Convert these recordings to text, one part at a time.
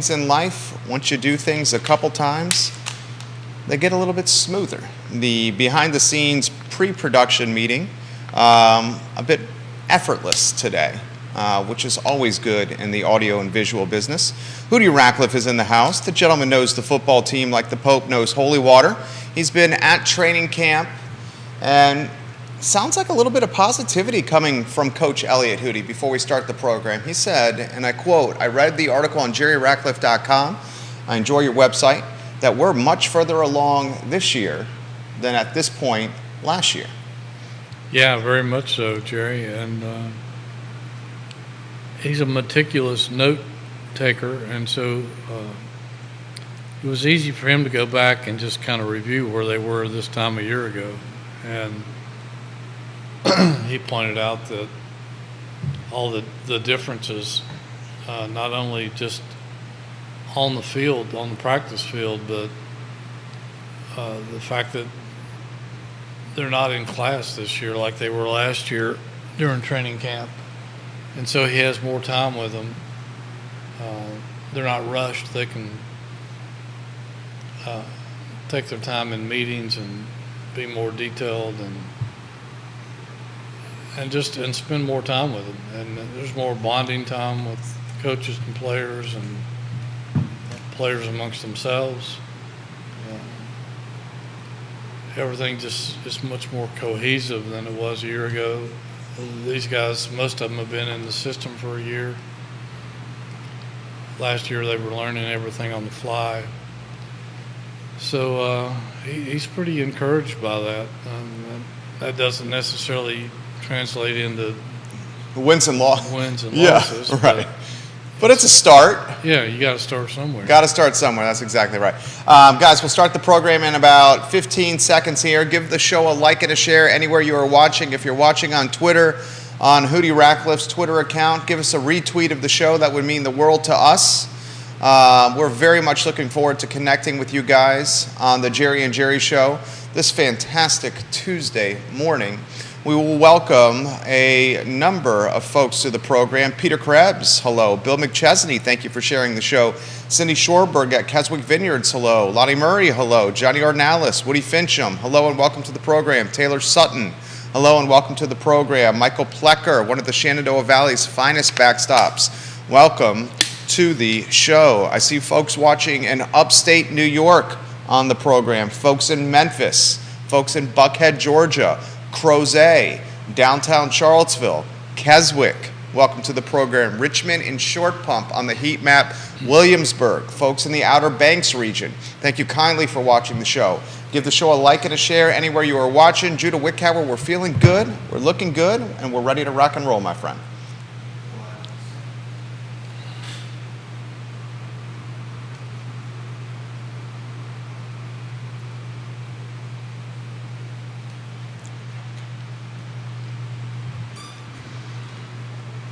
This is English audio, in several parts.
In life, once you do things a couple times, they get a little bit smoother. The behind-the-scenes pre-production meeting, a bit effortless today, which is always good in the audio and visual business. Hootie Ratcliffe is in the house. The gentleman knows the football team like the Pope knows holy water. He's been at training camp, and sounds like a little bit of positivity coming from Coach Elliott Hootie before we start the program. He said, and I quote, "I read the article on jerryratcliffe.com. I enjoy your website, that we're much further along this year than at this point last year." Yeah, very much so, Jerry. And he's a meticulous note taker, and so it was easy for him to go back and just kind of review where they were this time a year ago. And he pointed out that all the differences, not only just on the field, on the practice field, but the fact that they're not in class this year like they were last year during training camp. And so he has more time with them. They're not rushed. They can take their time in meetings and be more detailed and spend more time with them. And there's more bonding time with coaches and players players amongst themselves. Everything just is much more cohesive than it was a year ago. These guys, most of them have been in the system for a year. Last year they were learning everything on the fly. So he's pretty encouraged by that. That doesn't necessarily translate into wins and losses. Yeah, right. But it's a start. Yeah, you got to start somewhere. Got to start somewhere. That's exactly right. Guys, we'll start the program in about 15 seconds here. Give the show a like and a share anywhere you are watching. If you're watching on Twitter, on Hootie Ratcliffe's Twitter account, give us a retweet of the show. That would mean the world to us. We're very much looking forward to connecting with you guys on the Jerry and Jerry Show this fantastic Tuesday morning. We will welcome a number of folks to the program. Peter Krebs, hello. Bill McChesney, thank you for sharing the show. Cindy Shorberg at Keswick Vineyards, hello. Lonnie Murray, hello. Johnny Ornalis, Woody Fincham, hello and welcome to the program. Taylor Sutton, hello and welcome to the program. Michael Plecker, one of the Shenandoah Valley's finest backstops, welcome to the show. I see folks watching in upstate New York on the program, folks in Memphis, folks in Buckhead, Georgia, Crozet, downtown Charlottesville, Keswick, welcome to the program. Richmond and Short Pump on the heat map, Williamsburg, folks in the Outer Banks region, thank you kindly for watching the show. Give the show a like and a share anywhere you are watching. Judah Wickhauer, we're feeling good, we're looking good, and we're ready to rock and roll, my friend.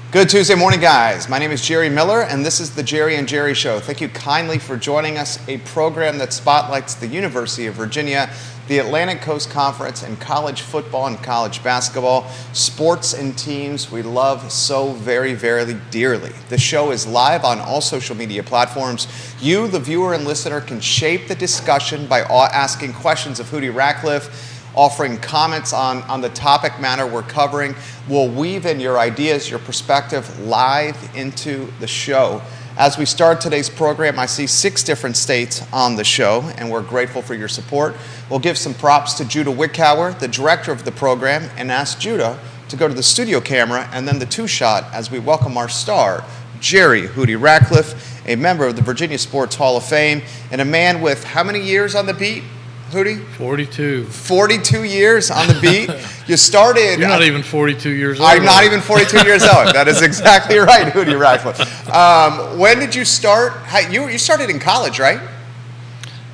Good Tuesday morning, guys. My name is Jerry Miller, and this is the Jerry and Jerry Show. Thank you kindly for joining us, a program that spotlights the University of Virginia, the Atlantic Coast Conference, and college football and college basketball, sports and teams we love so very, very dearly. The show is live on all social media platforms. You, the viewer and listener, can shape the discussion by asking questions of Hootie Ratcliffe, offering comments on the topic matter we're covering. We'll weave in your ideas, your perspective live into the show. As we start today's program, I see 6 different states on the show, and we're grateful for your support. We'll give some props to Judah Wickhauer, the director of the program, and ask Judah to go to the studio camera and then the 2-shot as we welcome our star, Jerry Hootie Ratcliffe, a member of the Virginia Sports Hall of Fame, and a man with how many years on the beat? Hootie? 42. 42 years on the beat. You started. You're not even 42 years old. I'm not even 42 years old. That is exactly right, Hootie Ratcliffe. When did you start? You started in college, right?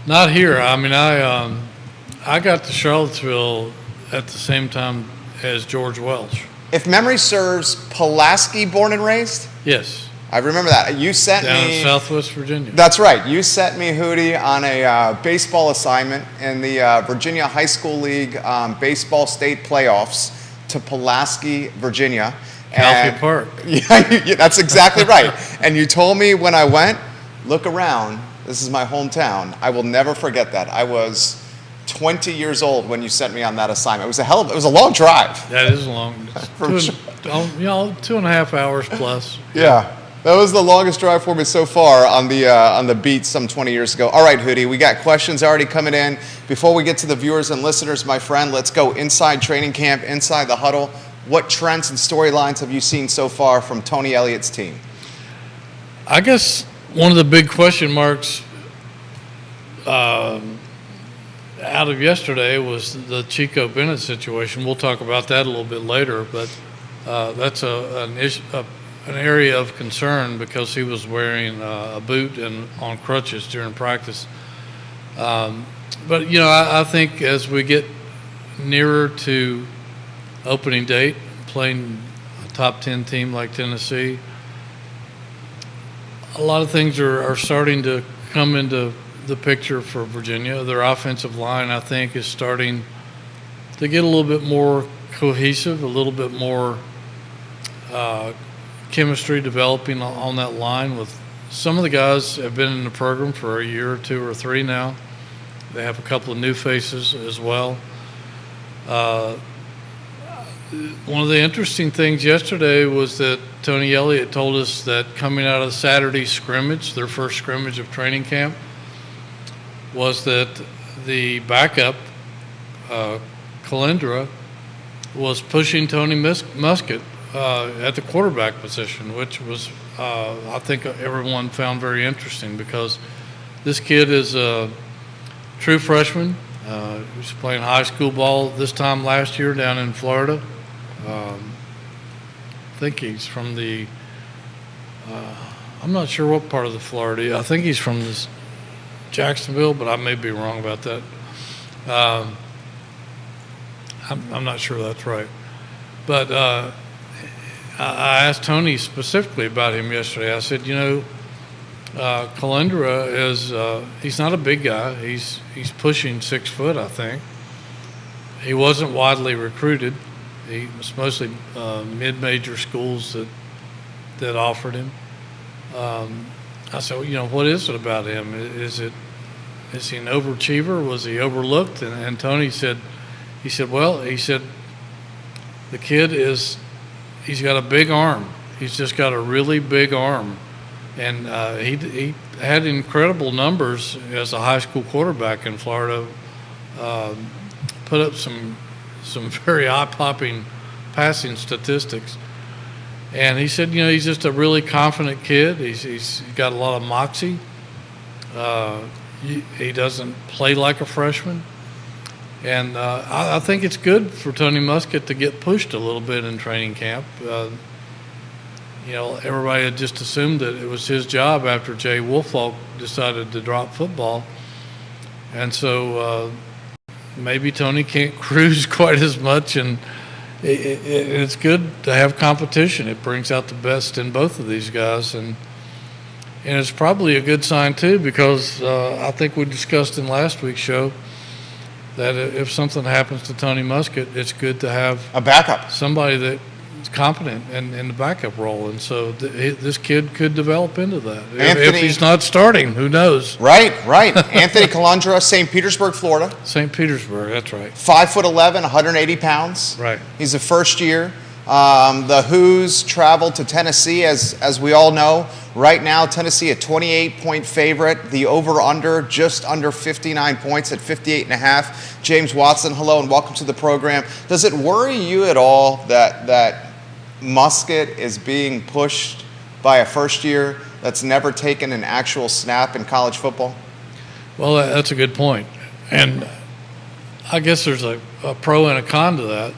Not here. I mean, I got to Charlottesville at the same time as George Welch. If memory serves, Pulaski born and raised? Yes. I remember that. You sent down me... in Southwest Virginia. That's right. You sent me, Hootie, on a baseball assignment in the Virginia High School League baseball state playoffs to Pulaski, Virginia. Calfee Park. Yeah, that's exactly right. And you told me when I went, look around. This is my hometown. I will never forget that. I was 20 years old when you sent me on that assignment. It was a long drive. That is long. From 2.5 hours plus. Yeah. That was the longest drive for me so far on the beat some 20 years ago. All right, Hootie, we got questions already coming in. Before we get to the viewers and listeners, my friend, let's go inside training camp, inside the huddle. What trends and storylines have you seen so far from Tony Elliott's team? I guess one of the big question marks out of yesterday was the Chico Bennett situation. We'll talk about that a little bit later, but that's an area of concern because he was wearing a boot and on crutches during practice. But, I think as we get nearer to opening date, playing a top 10 team like Tennessee, a lot of things are starting to come into the picture for Virginia. Their offensive line, I think, is starting to get a little bit more cohesive, a little bit more chemistry developing on that line. With some of the guys have been in the program for a year or two or three now. They have a couple of new faces as well. One of the interesting things yesterday was that Tony Elliott told us that coming out of Saturday's scrimmage, their first scrimmage of training camp, was that the backup, Calendra, was pushing Tony Muskett at the quarterback position, which was, I think everyone found very interesting because this kid is a true freshman. He was playing high school ball this time last year down in Florida. I think he's from I'm not sure what part of the Florida. I think he's from Jacksonville, but I may be wrong about that. I'm not sure that's right. But I asked Tony specifically about him yesterday. I said, Calendra he's not a big guy. He's pushing 6 foot, I think. He wasn't widely recruited. He was mostly mid-major schools that offered him. I said, what is it about him? Is he an overachiever? Was he overlooked? And Tony said, the kid he's got a big arm. He's just got a really big arm. And he had incredible numbers as a high school quarterback in Florida. Put up some very eye-popping passing statistics. And he said, he's just a really confident kid. He's got a lot of moxie. He doesn't play like a freshman. And I think it's good for Tony Muskett to get pushed a little bit in training camp. Everybody had just assumed that it was his job after Jay Woolfolk decided to drop football. And so maybe Tony can't cruise quite as much, and it's good to have competition. It brings out the best in both of these guys, and it's probably a good sign too, because I think we discussed in last week's show that if something happens to Tony Muskett, it's good to have a backup, somebody that's competent in the backup role, and so this kid could develop into that. If he's not starting, who knows? Right. Anthony Calendra, St. Petersburg, Florida. St. Petersburg, that's right. 5'11", 180 pounds. Right. He's a first year. The Who's traveled to Tennessee, as we all know. Right now, Tennessee a 28-point favorite. The over-under just under 59 points at 58.5. James Watson, hello and welcome to the program. Does it worry you at all that Muskett is being pushed by a first year that's never taken an actual snap in college football? Well, that's a good point. And I guess there's a pro and a con to that.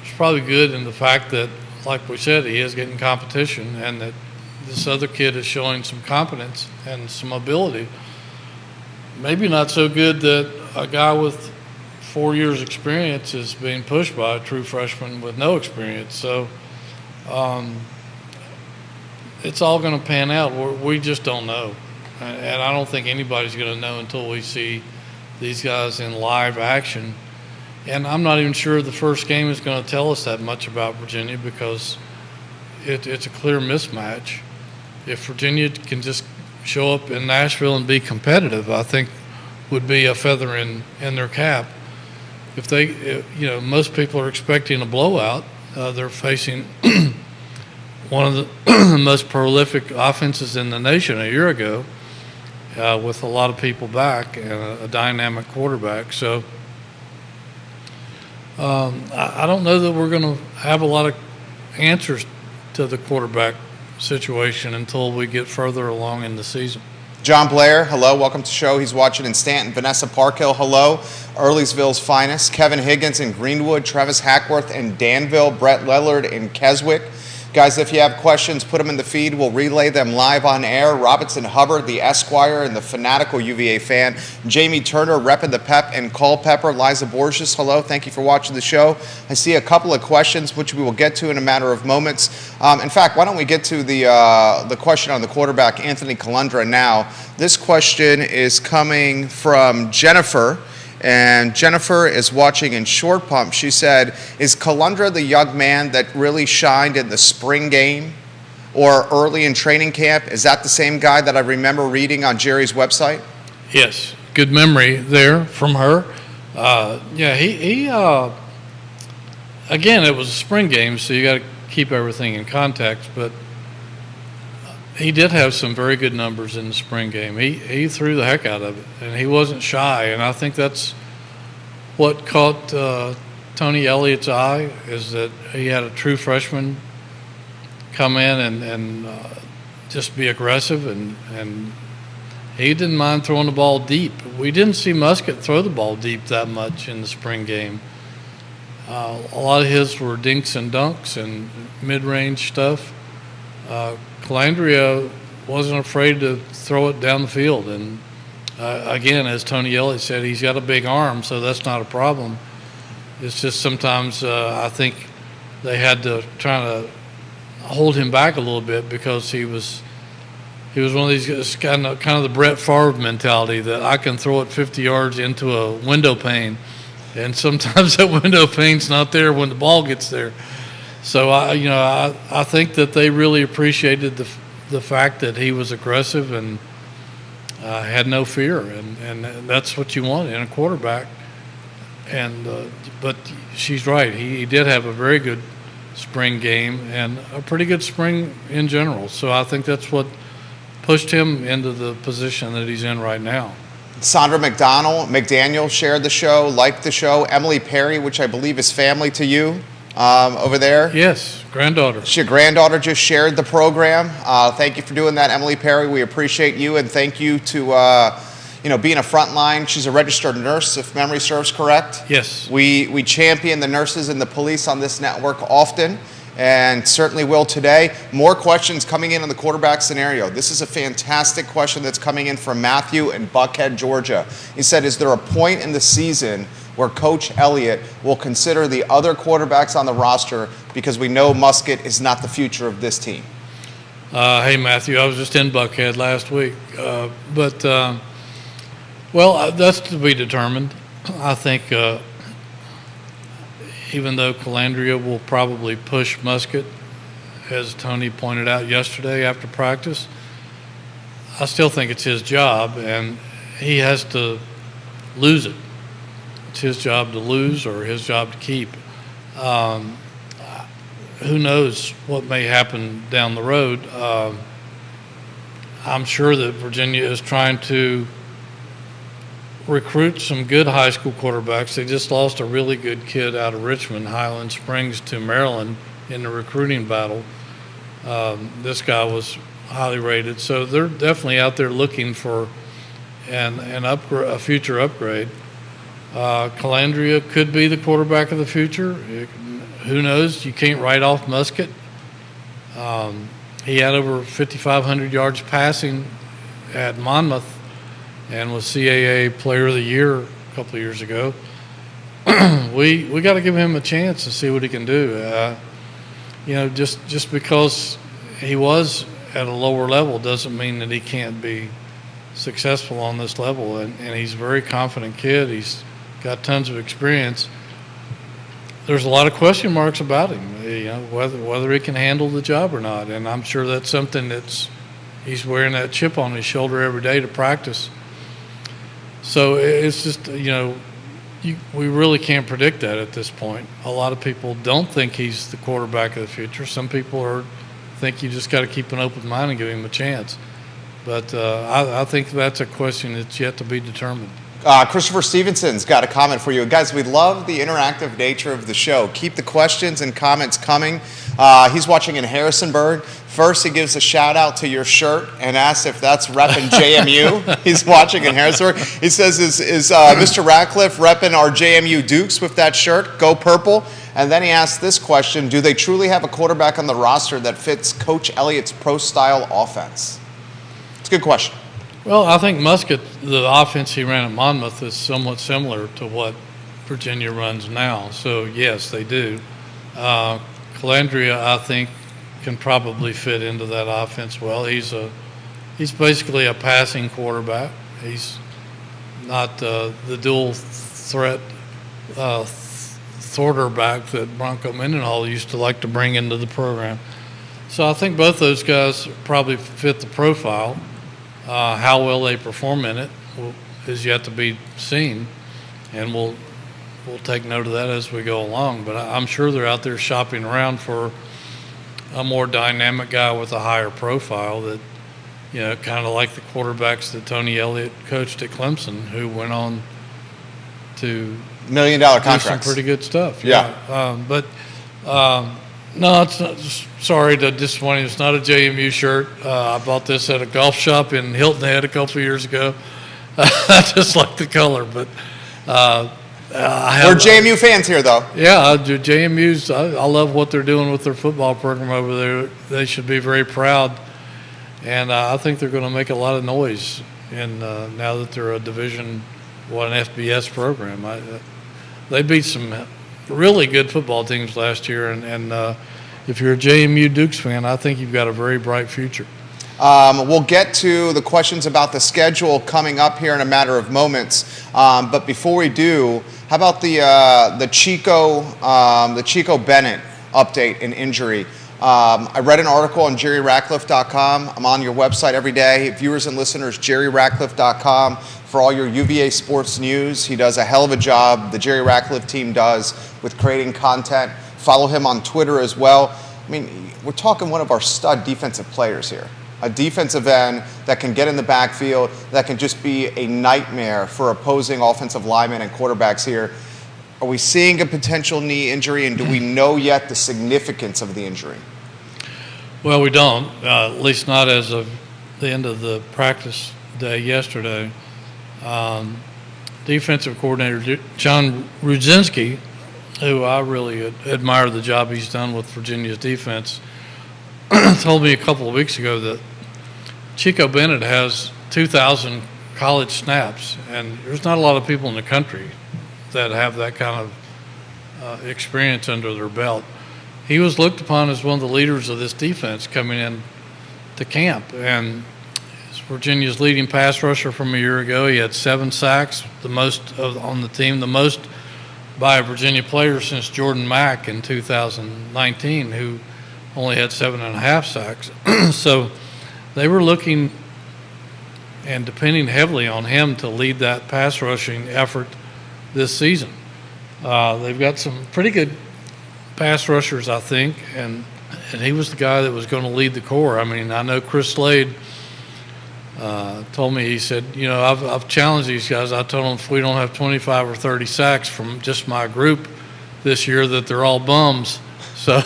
It's probably good in the fact that, like we said, he is getting competition and that this other kid is showing some competence and some ability. Maybe not so good that a guy with 4 years experience is being pushed by a true freshman with no experience. So it's all going to pan out. We just don't know. And I don't think anybody's going to know until we see these guys in live action. And I'm not even sure the first game is going to tell us that much about Virginia because it's a clear mismatch. if Virginia can just show up in Nashville and be competitive, I think would be a feather in their cap. If they, most people are expecting a blowout. They're facing one of the most prolific offenses in the nation a year ago, with a lot of people back and a dynamic quarterback. So I don't know that we're going to have a lot of answers to the quarterback situation until we get further along in the season. John Blair, hello. Welcome to the show. He's watching in Stanton. Vanessa Parkhill, hello. Earlysville's finest. Kevin Higgins in Greenwood. Travis Hackworth in Danville. Brett Lillard in Keswick. Guys, if you have questions, put them in the feed. We'll relay them live on air. Robinson Hubbard, the Esquire, and the fanatical UVA fan. Jamie Turner, repping the Pep and Culpeper. Liza Borges, hello. Thank you for watching the show. I see a couple of questions, which we will get to in a matter of moments. In fact, why don't we get to the question on the quarterback, Anthony Colundra, now. This question is coming from Jennifer. And Jennifer is watching in Short Pump. She said, is Colundra the young man that really shined in the spring game or early in training camp? Is that the same guy that I remember reading on Jerry's website? Yes, good memory there from her. He again, it was a spring game, so you got to keep everything in context, but he did have some very good numbers in the spring game. He threw the heck out of it, and he wasn't shy. And I think that's what caught Tony Elliott's eye, is that he had a true freshman come in and just be aggressive, and he didn't mind throwing the ball deep. We didn't see Muskett throw the ball deep that much in the spring game. A lot of his were dinks and dunks and mid-range stuff. Calandria wasn't afraid to throw it down the field. And again, as Tony Elliott said, he's got a big arm, so that's not a problem. It's just sometimes I think they had to try to hold him back a little bit because he was one of these guys, kind of the Brett Favre mentality that I can throw it 50 yards into a window pane, and sometimes that window pane's not there when the ball gets there. So I think that they really appreciated the fact that he was aggressive and had no fear, and that's what you want in a quarterback. And but she's right. He did have a very good spring game and a pretty good spring in general. So I think that's what pushed him into the position that he's in right now. Sandra McDaniel shared the show, liked the show. Emily Perry, which I believe is family to you. Over there. Yes, granddaughter. Your granddaughter just shared the program. Thank you for doing that, Emily Perry. We appreciate you, and thank you to being a frontline. She's a registered nurse, if memory serves correct. Yes. We champion the nurses and the police on this network often, and certainly will today. More questions coming in on the quarterback scenario. This is a fantastic question that's coming in from Matthew in Buckhead, Georgia. He said, is there a point in the season where Coach Elliott will consider the other quarterbacks on the roster because we know Muskett is not the future of this team? Hey, Matthew, I was just in Buckhead last week. That's to be determined. I think even though Calandria will probably push Muskett, as Tony pointed out yesterday after practice, I still think it's his job, and he has to lose it. It's his job to lose or his job to keep. Who knows what may happen down the road. I'm sure that Virginia is trying to recruit some good high school quarterbacks. They just lost a really good kid out of Richmond, Highland Springs, to Maryland in the recruiting battle. This guy was highly rated. So they're definitely out there looking for a future upgrade. Calandria could be the quarterback of the future. Who knows? You can't write off Muskett. He had over 5,500 yards passing at Monmouth and was CAA Player of the Year a couple of years ago. We got to give him a chance to see what he can do. Just because he was at a lower level doesn't mean that he can't be successful on this level. And he's a very confident kid. He's got tons of experience. There's a lot of question marks about him, whether he can handle the job or not. And I'm sure that's something that's he's wearing that chip on his shoulder every day to practice. So it's just, we really can't predict that at this point. A lot of people don't think he's the quarterback of the future. Some people think you just got to keep an open mind and give him a chance. But I think that's a question that's yet to be determined. Christopher Stevenson's got a comment for you. Guys, we love the interactive nature of the show. Keep the questions and comments coming. He's watching in Harrisonburg. First, he gives a shout out to your shirt and asks if that's repping JMU. He's watching in Harrisonburg. He says, is Mr. Ratcliffe repping our JMU Dukes with that shirt? Go purple. And then he asks this question: do they truly have a quarterback on the roster that fits Coach Elliott's pro-style offense? It's a good question. Well, I think Musket, the offense he ran at Monmouth, is somewhat similar to what Virginia runs now. So, yes, they do. Calandria, I think, can probably fit into that offense well. He's basically a passing quarterback. He's not the dual threat quarterback that Bronco Mendenhall used to like to bring into the program. So I think both those guys probably fit the profile. How well they perform in it is yet to be seen, and we'll take note of that as we go along. But I'm sure they're out there shopping around for a more dynamic guy with a higher profile that, kind of like the quarterbacks that Tony Elliott coached at Clemson, who went on to $1 million contracts. Do some pretty good stuff. Yeah. No, it's not. Sorry to disappoint you. It's not a JMU shirt. I bought this at a golf shop in Hilton Head a couple of years ago. I just like the color, but we're JMU fans here, though. Yeah, JMU's. I love what they're doing with their football program over there. They should be very proud, and I think they're going to make a lot of noise. And now that they're a Division I FBS program, they beat some really good football teams last year, and if you're a JMU Dukes fan, I think you've got a very bright future. We'll get to the questions about the schedule coming up here in a matter of moments, but before we do, how about the Chico Bennett update and injury? I read an article on JerryRatcliffe.com. I'm on your website every day. Viewers and listeners, JerryRatcliffe.com for all your UVA sports news. He does a hell of a job. The Jerry Ratcliffe team does with creating content. Follow him on Twitter as well. I mean, we're talking one of our stud defensive players here. A defensive end that can get in the backfield, that can just be a nightmare for opposing offensive linemen and quarterbacks here. Are we seeing a potential knee injury, and do we know yet the significance of the injury? Well, we don't, at least not as of the end of the practice day yesterday. Defensive coordinator John Rudzinski, who I really admire the job he's done with Virginia's defense, told me a couple of weeks ago that Chico Bennett has 2,000 college snaps, and there's not a lot of people in the country that have that kind of experience under their belt. He was looked upon as one of the leaders of this defense coming in to camp, and Virginia's leading pass rusher from a year ago. He had 7 sacks, the most on the team, the most by a Virginia player since Jordan Mack in 2019, who only had 7.5 sacks. So they were looking and depending heavily on him to lead that pass rushing effort this season. They've got some pretty good pass rushers, I think, and he was the guy that was going to lead the corps. I mean, I know Chris Slade told me, he said, I've challenged these guys. I told them if we don't have 25 or 30 sacks from just my group this year, that they're all bums. So,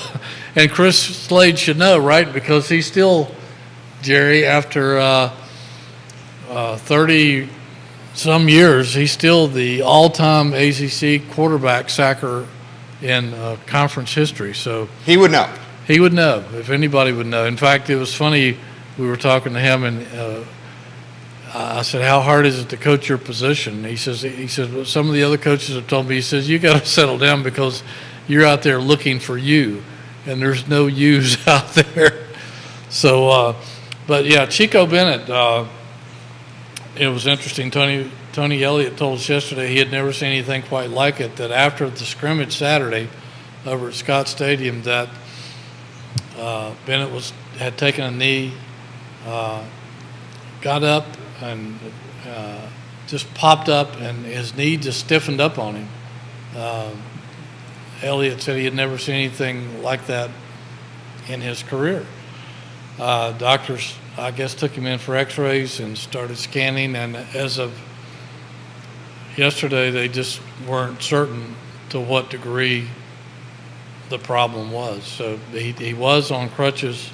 and Chris Slade should know, right? Because he's still, Jerry, after 30 some years, he's still the all-time ACC quarterback sacker in conference history. So he would know. He would know, if anybody would know. In fact, it was funny, we were talking to him, and I said, how hard is it to coach your position? He says, well, some of the other coaches have told me, he says, you got to settle down because you're out there looking for you, and there's no yous out there. So, but yeah, Chico Bennett, it was interesting. Tony Elliott told us yesterday he had never seen anything quite like it, that after the scrimmage Saturday over at Scott Stadium, that Bennett had taken a knee got up and just popped up, and his knee just stiffened up on him. Elliott said he had never seen anything like that in his career. Doctors, I guess, took him in for x-rays and started scanning, and as of yesterday, they just weren't certain to what degree the problem was. So he was on crutches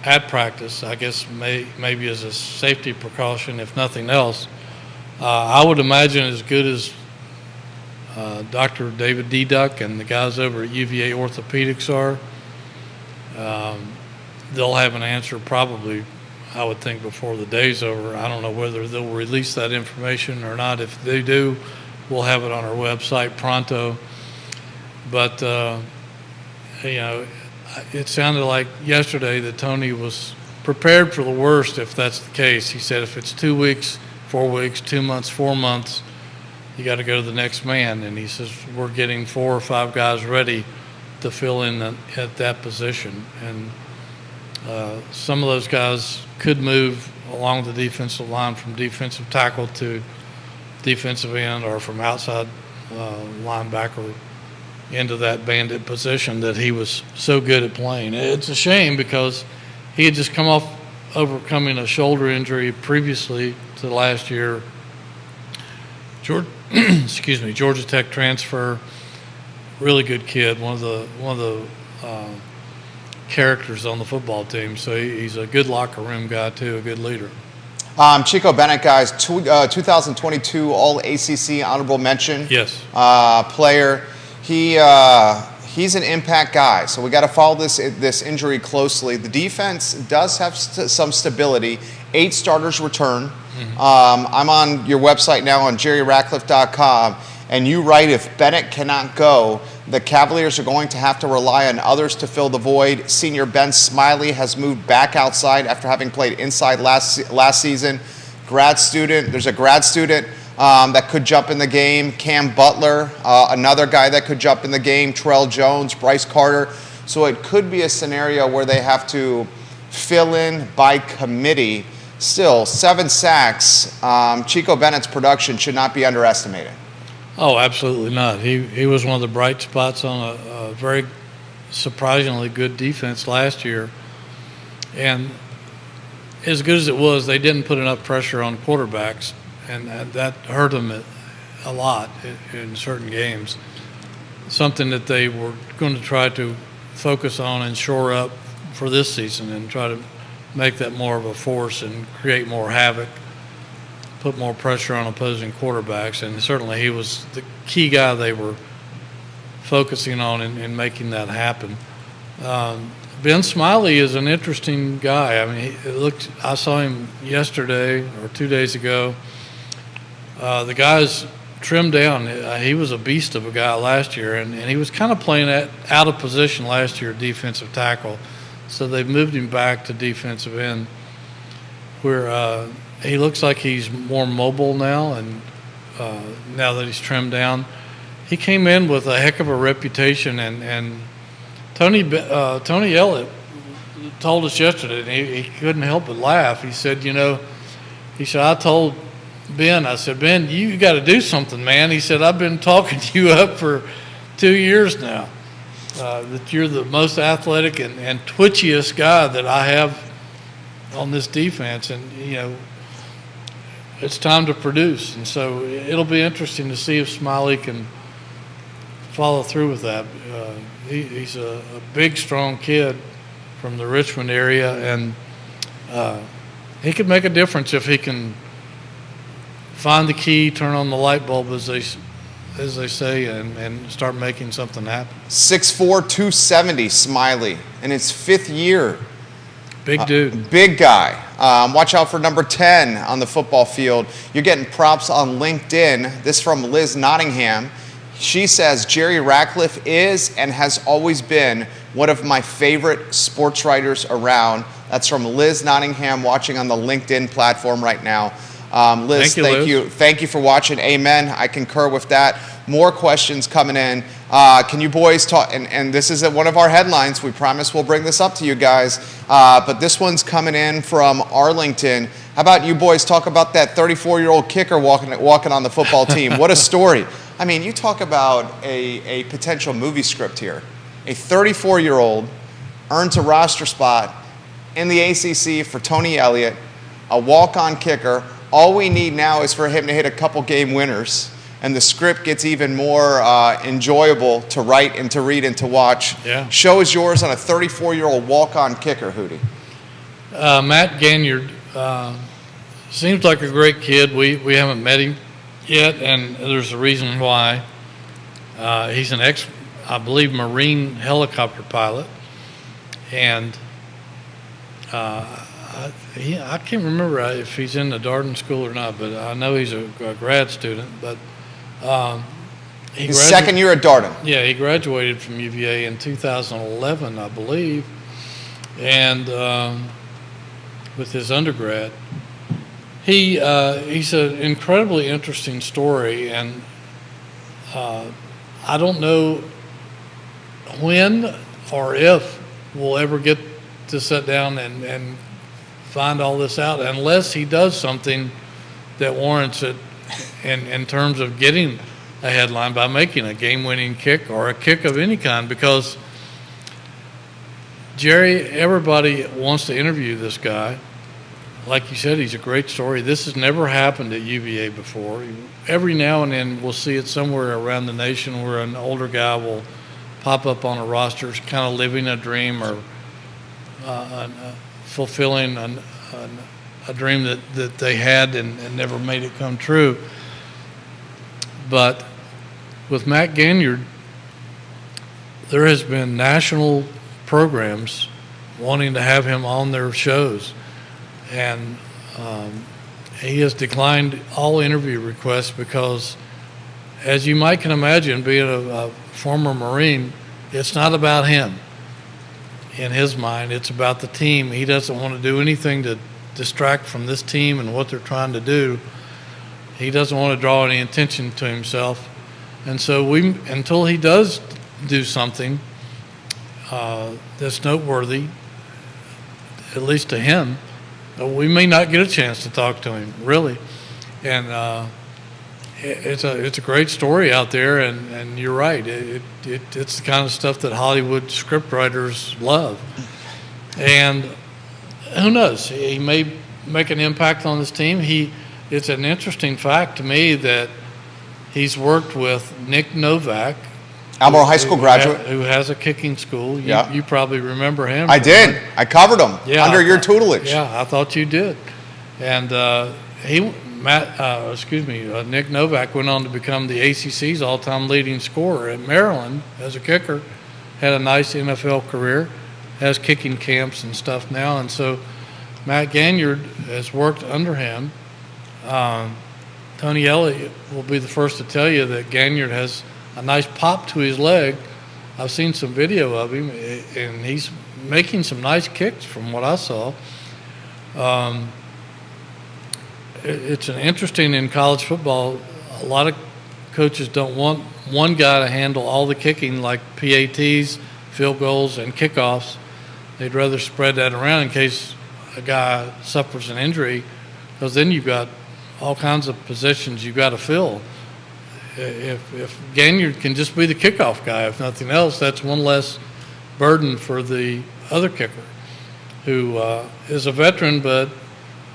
at practice, I guess maybe as a safety precaution, if nothing else. I would imagine as good as Dr. David Duck and the guys over at UVA Orthopedics are, they'll have an answer probably, I would think, before the day's over. I don't know whether they'll release that information or not. If they do, we'll have it on our website pronto. But, it sounded like yesterday that Tony was prepared for the worst if that's the case. He said if it's 2 weeks, 4 weeks, 2 months, 4 months, you got to go to the next man. And he says we're getting 4 or 5 guys ready to fill in at that position. And some of those guys could move along the defensive line from defensive tackle to defensive end, or from outside linebacker into that bandit position that he was so good at playing. It's a shame because he had just come off overcoming a shoulder injury previously to last year. Georgia Tech transfer, really good kid, one of the characters on the football team. So he's a good locker room guy too, a good leader. Chico Bennett, guys, 2022 All-ACC honorable mention. Yes. Player. He's an impact guy, so we got to follow this injury closely. The defense does have some stability. 8 starters return. Mm-hmm. I'm on your website now on jerryratcliffe.com, and you write if Bennett cannot go, the Cavaliers are going to have to rely on others to fill the void. Senior Ben Smiley has moved back outside after having played inside last season. There's a grad student that could jump in the game. Cam Butler, another guy that could jump in the game. Terrell Jones, Bryce Carter. So it could be a scenario where they have to fill in by committee. Still, 7 sacks. Chico Bennett's production should not be underestimated. Oh, absolutely not. He was one of the bright spots on a very surprisingly good defense last year. And as good as it was, they didn't put enough pressure on quarterbacks. And that hurt them a lot in certain games. Something that they were going to try to focus on and shore up for this season and try to make that more of a force and create more havoc, put more pressure on opposing quarterbacks. And certainly he was the key guy they were focusing on in making that happen. Ben Smiley is an interesting guy. I mean, I saw him yesterday or 2 days ago. The guy's trimmed down. He was a beast of a guy last year, and he was kind of playing out of position last year, defensive tackle. So they've moved him back to defensive end, where he looks like he's more mobile now, and now that he's trimmed down. He came in with a heck of a reputation, and Tony Elliott told us yesterday, and he couldn't help but laugh. He said, I told Ben, I said, Ben, you got to do something, man. He said, I've been talking you up for 2 years now, that you're the most athletic and twitchiest guy that I have on this defense. And, it's time to produce. And so it'll be interesting to see if Smiley can follow through with that. He's a big, strong kid from the Richmond area, and he could make a difference if he can find the key, turn on the light bulb, as they say, and start making something happen. 6'4", 270, Smiley, in his 5th year. Big dude. Big guy. Watch out for number 10 on the football field. You're getting props on LinkedIn. This from Liz Nottingham. She says, Jerry Ratcliffe is and has always been one of my favorite sports writers around. That's from Liz Nottingham, watching on the LinkedIn platform right now. Liz, thank you for watching. Amen. I concur with that. More questions coming in. Can you boys talk? And this is one of our headlines. We promise we'll bring this up to you guys. But this one's coming in from Arlington. How about you boys talk about that 34-year-old kicker walking on the football team? What a story. I mean, you talk about a potential movie script here. A 34-year-old earns a roster spot in the ACC for Tony Elliott, a walk-on kicker. All we need now is for him to hit a couple game winners, and the script gets even more enjoyable to write and to read and to watch. Yeah. Show is yours on a 34-year-old walk-on kicker, Hootie. Matt Ganyard seems like a great kid. We haven't met him yet, and there's a reason why. He's an I believe, Marine helicopter pilot, and I can't remember if he's in the Darden School or not, but I know he's a grad student. But his second year at Darden. Yeah, he graduated from UVA in 2011, I believe, and with his undergrad. He's an incredibly interesting story, and I don't know when or if we'll ever get to sit down and find all this out, unless he does something that warrants it in terms of getting a headline by making a game-winning kick or a kick of any kind. Because Jerry, everybody wants to interview this guy. Like you said, he's a great story. This has never happened at UVA before. Every now and then we'll see it somewhere around the nation where an older guy will pop up on a roster, kind of living a dream or fulfilling a dream that they had and never made it come true. But with Matt Ganyard, there has been national programs wanting to have him on their shows, and he has declined all interview requests because, as you might can imagine, being a former Marine, it's not about him. In his mind, it's about the team. He doesn't want to do anything to distract from this team and what they're trying to do. He doesn't want to draw any attention to himself. And so until he does do something that's noteworthy, at least to him, we may not get a chance to talk to him, really. And it's a great story out there, and you're right. It's the kind of stuff that Hollywood scriptwriters love. And who knows? He may make an impact on this team. It's an interesting fact to me that he's worked with Nick Novak, Albemarle High School graduate, who has a kicking school. You probably remember him. I did. I covered him under your tutelage. Yeah, I thought you did. And Nick Novak went on to become the ACC's all-time leading scorer at Maryland as a kicker. Had a nice NFL career, has kicking camps and stuff now, and so Matt Ganyard has worked under him. Tony Elliott will be the first to tell you that Ganyard has a nice pop to his leg. I've seen some video of him, and he's making some nice kicks from what I saw. It's an interesting in college football. A lot of coaches don't want one guy to handle all the kicking, like PATs, field goals, and kickoffs. They'd rather spread that around in case a guy suffers an injury, because then you've got all kinds of positions you've got to fill. If Ganyard can just be the kickoff guy, if nothing else, that's one less burden for the other kicker, who is a veteran but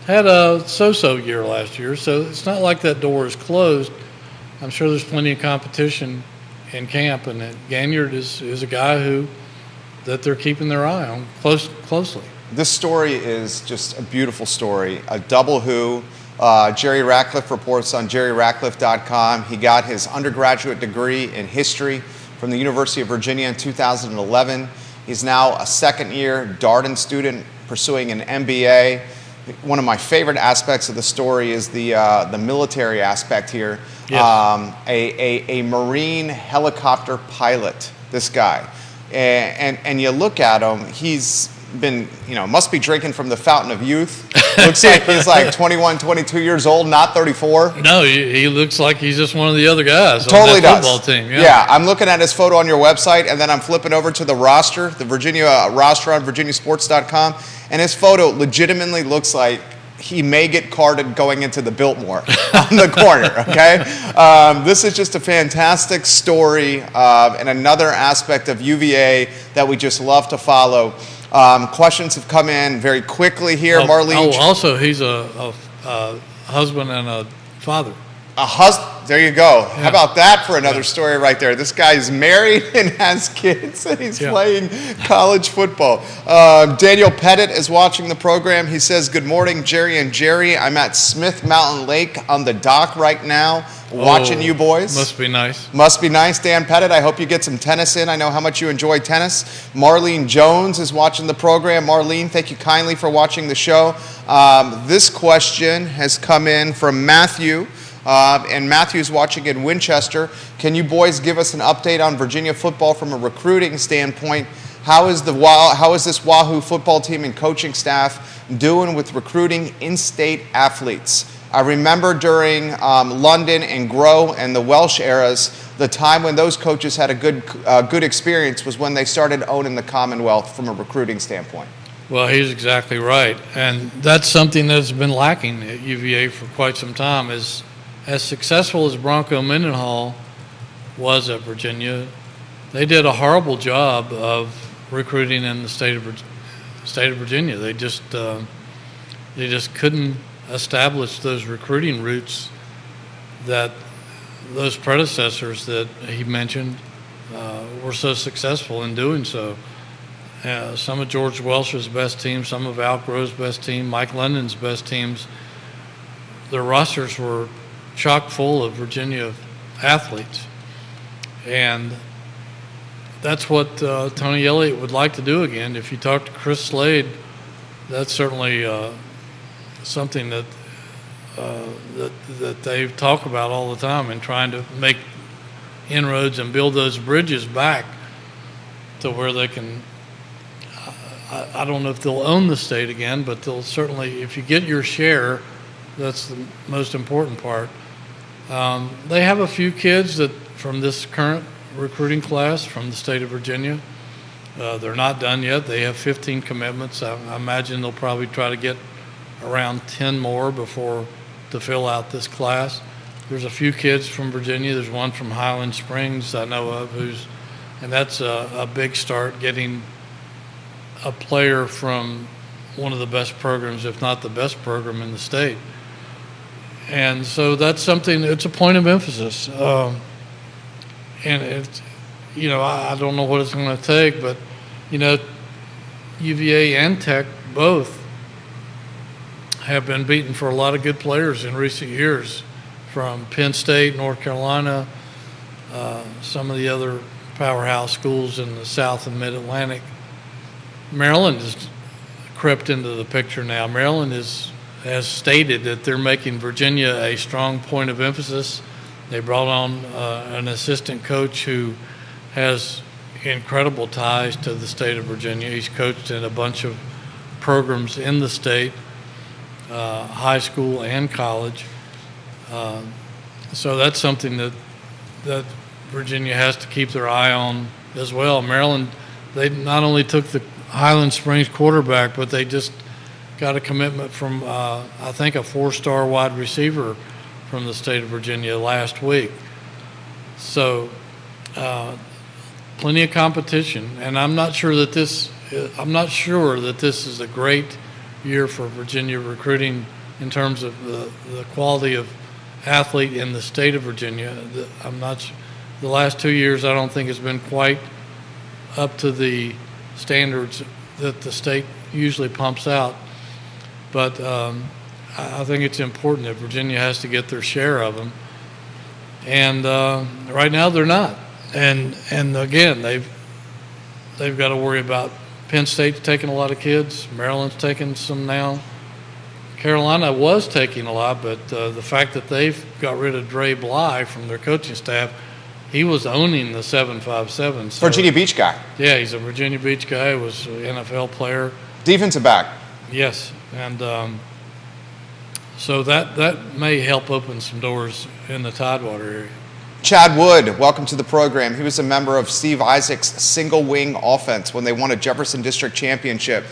had a so-so year last year. So it's not like that door is closed. I'm sure there's plenty of competition in camp, and that Ganyard is a guy that they're keeping their eye on closely. This story is just a beautiful story. A double who. Jerry Ratcliffe reports on jerryratcliffe.com. He got his undergraduate degree in history from the University of Virginia in 2011. He's now a second-year Darden student pursuing an MBA. One of my favorite aspects of the story is the military aspect here. Yes. A Marine helicopter pilot, this guy. And you look at him, he's been, must be drinking from the fountain of youth. Looks like he's like 21, 22 years old, not 34. No, he looks like he's just one of the other guys Totally on that does. football team. Yeah, I'm looking at his photo on your website, and then I'm flipping over to the roster, the Virginia roster on virginiasports.com, and his photo legitimately looks like he may get carded going into the Biltmore on the corner, okay? This is just a fantastic story and another aspect of UVA that we just love to follow. Questions have come in very quickly here. Marlene. Also, he's a husband and a father. A husband. There you go. Yeah. How about that for another story right there? This guy's married and has kids, and he's playing college football. Daniel Pettit is watching the program. He says, "Good morning, Jerry and Jerry. I'm at Smith Mountain Lake on the dock right now, watching you boys." Must be nice. Must be nice, Dan Pettit. I hope you get some tennis in. I know how much you enjoy tennis. Marlene Jones is watching the program. Marlene, thank you kindly for watching the show. This question has come in from Matthew. And Matthew's watching in Winchester. Can you boys give us an update on Virginia football from a recruiting standpoint? How is this Wahoo football team and coaching staff doing with recruiting in-state athletes? I remember during London and Grow and the Welsh eras, the time when those coaches had a good experience was when they started owning the Commonwealth from a recruiting standpoint. Well, he's exactly right. And that's something that's been lacking at UVA for quite some time. As successful as Bronco Mendenhall was at Virginia, they did a horrible job of recruiting in the state of Virginia. They just couldn't establish those recruiting routes that those predecessors that he mentioned were so successful in doing so. Some of George Welsh's best teams, some of Al Grove's best team, Mike London's best teams, their rosters were chock full of Virginia athletes. And that's what Tony Elliott would like to do again. If you talk to Chris Slade, that's certainly something that they talk about all the time, and trying to make inroads and build those bridges back to where they can. I don't know if they'll own the state again, but they'll certainly, if you get your share, that's the most important part. They have a few kids that from this current recruiting class from the state of Virginia. They're not done yet. They have 15 commitments. I imagine they'll probably try to get around 10 more to fill out this class. There's a few kids from Virginia. There's one from Highland Springs I know of and that's a big start, getting a player from one of the best programs, if not the best program in the state. And so that's something, it's a point of emphasis. And it's, I don't know what it's going to take, but, UVA and Tech both have been beaten for a lot of good players in recent years, from Penn State, North Carolina, some of the other powerhouse schools in the South and Mid-Atlantic. Maryland has crept into the picture now. Maryland has stated that they're making Virginia a strong point of emphasis. They brought on an assistant coach who has incredible ties to the state of Virginia. He's coached in a bunch of programs in the state, high school and college. So that's something that Virginia has to keep their eye on as well. Maryland, they not only took the Highland Springs quarterback, but they just got a commitment from, I think, a 4-star wide receiver from the state of Virginia last week. So plenty of competition, and I'm not sure that this is a great year for Virginia recruiting in terms of the quality of athlete in the state of Virginia. The last 2 years, I don't think has been quite up to the standards that the state usually pumps out. But I think it's important that Virginia has to get their share of them. And right now they're not. And again, they've got to worry about Penn State's taking a lot of kids. Maryland's taking some now. Carolina was taking a lot, but the fact that they've got rid of Dre Bly from their coaching staff, he was owning the 757. So, Virginia Beach guy. Yeah, he's a Virginia Beach guy. He was an NFL player. Defensive back. Yes, and so that may help open some doors in the Tidewater area. Chad Wood, welcome to the program. He was a member of Steve Isaac's single wing offense when they won a Jefferson District championship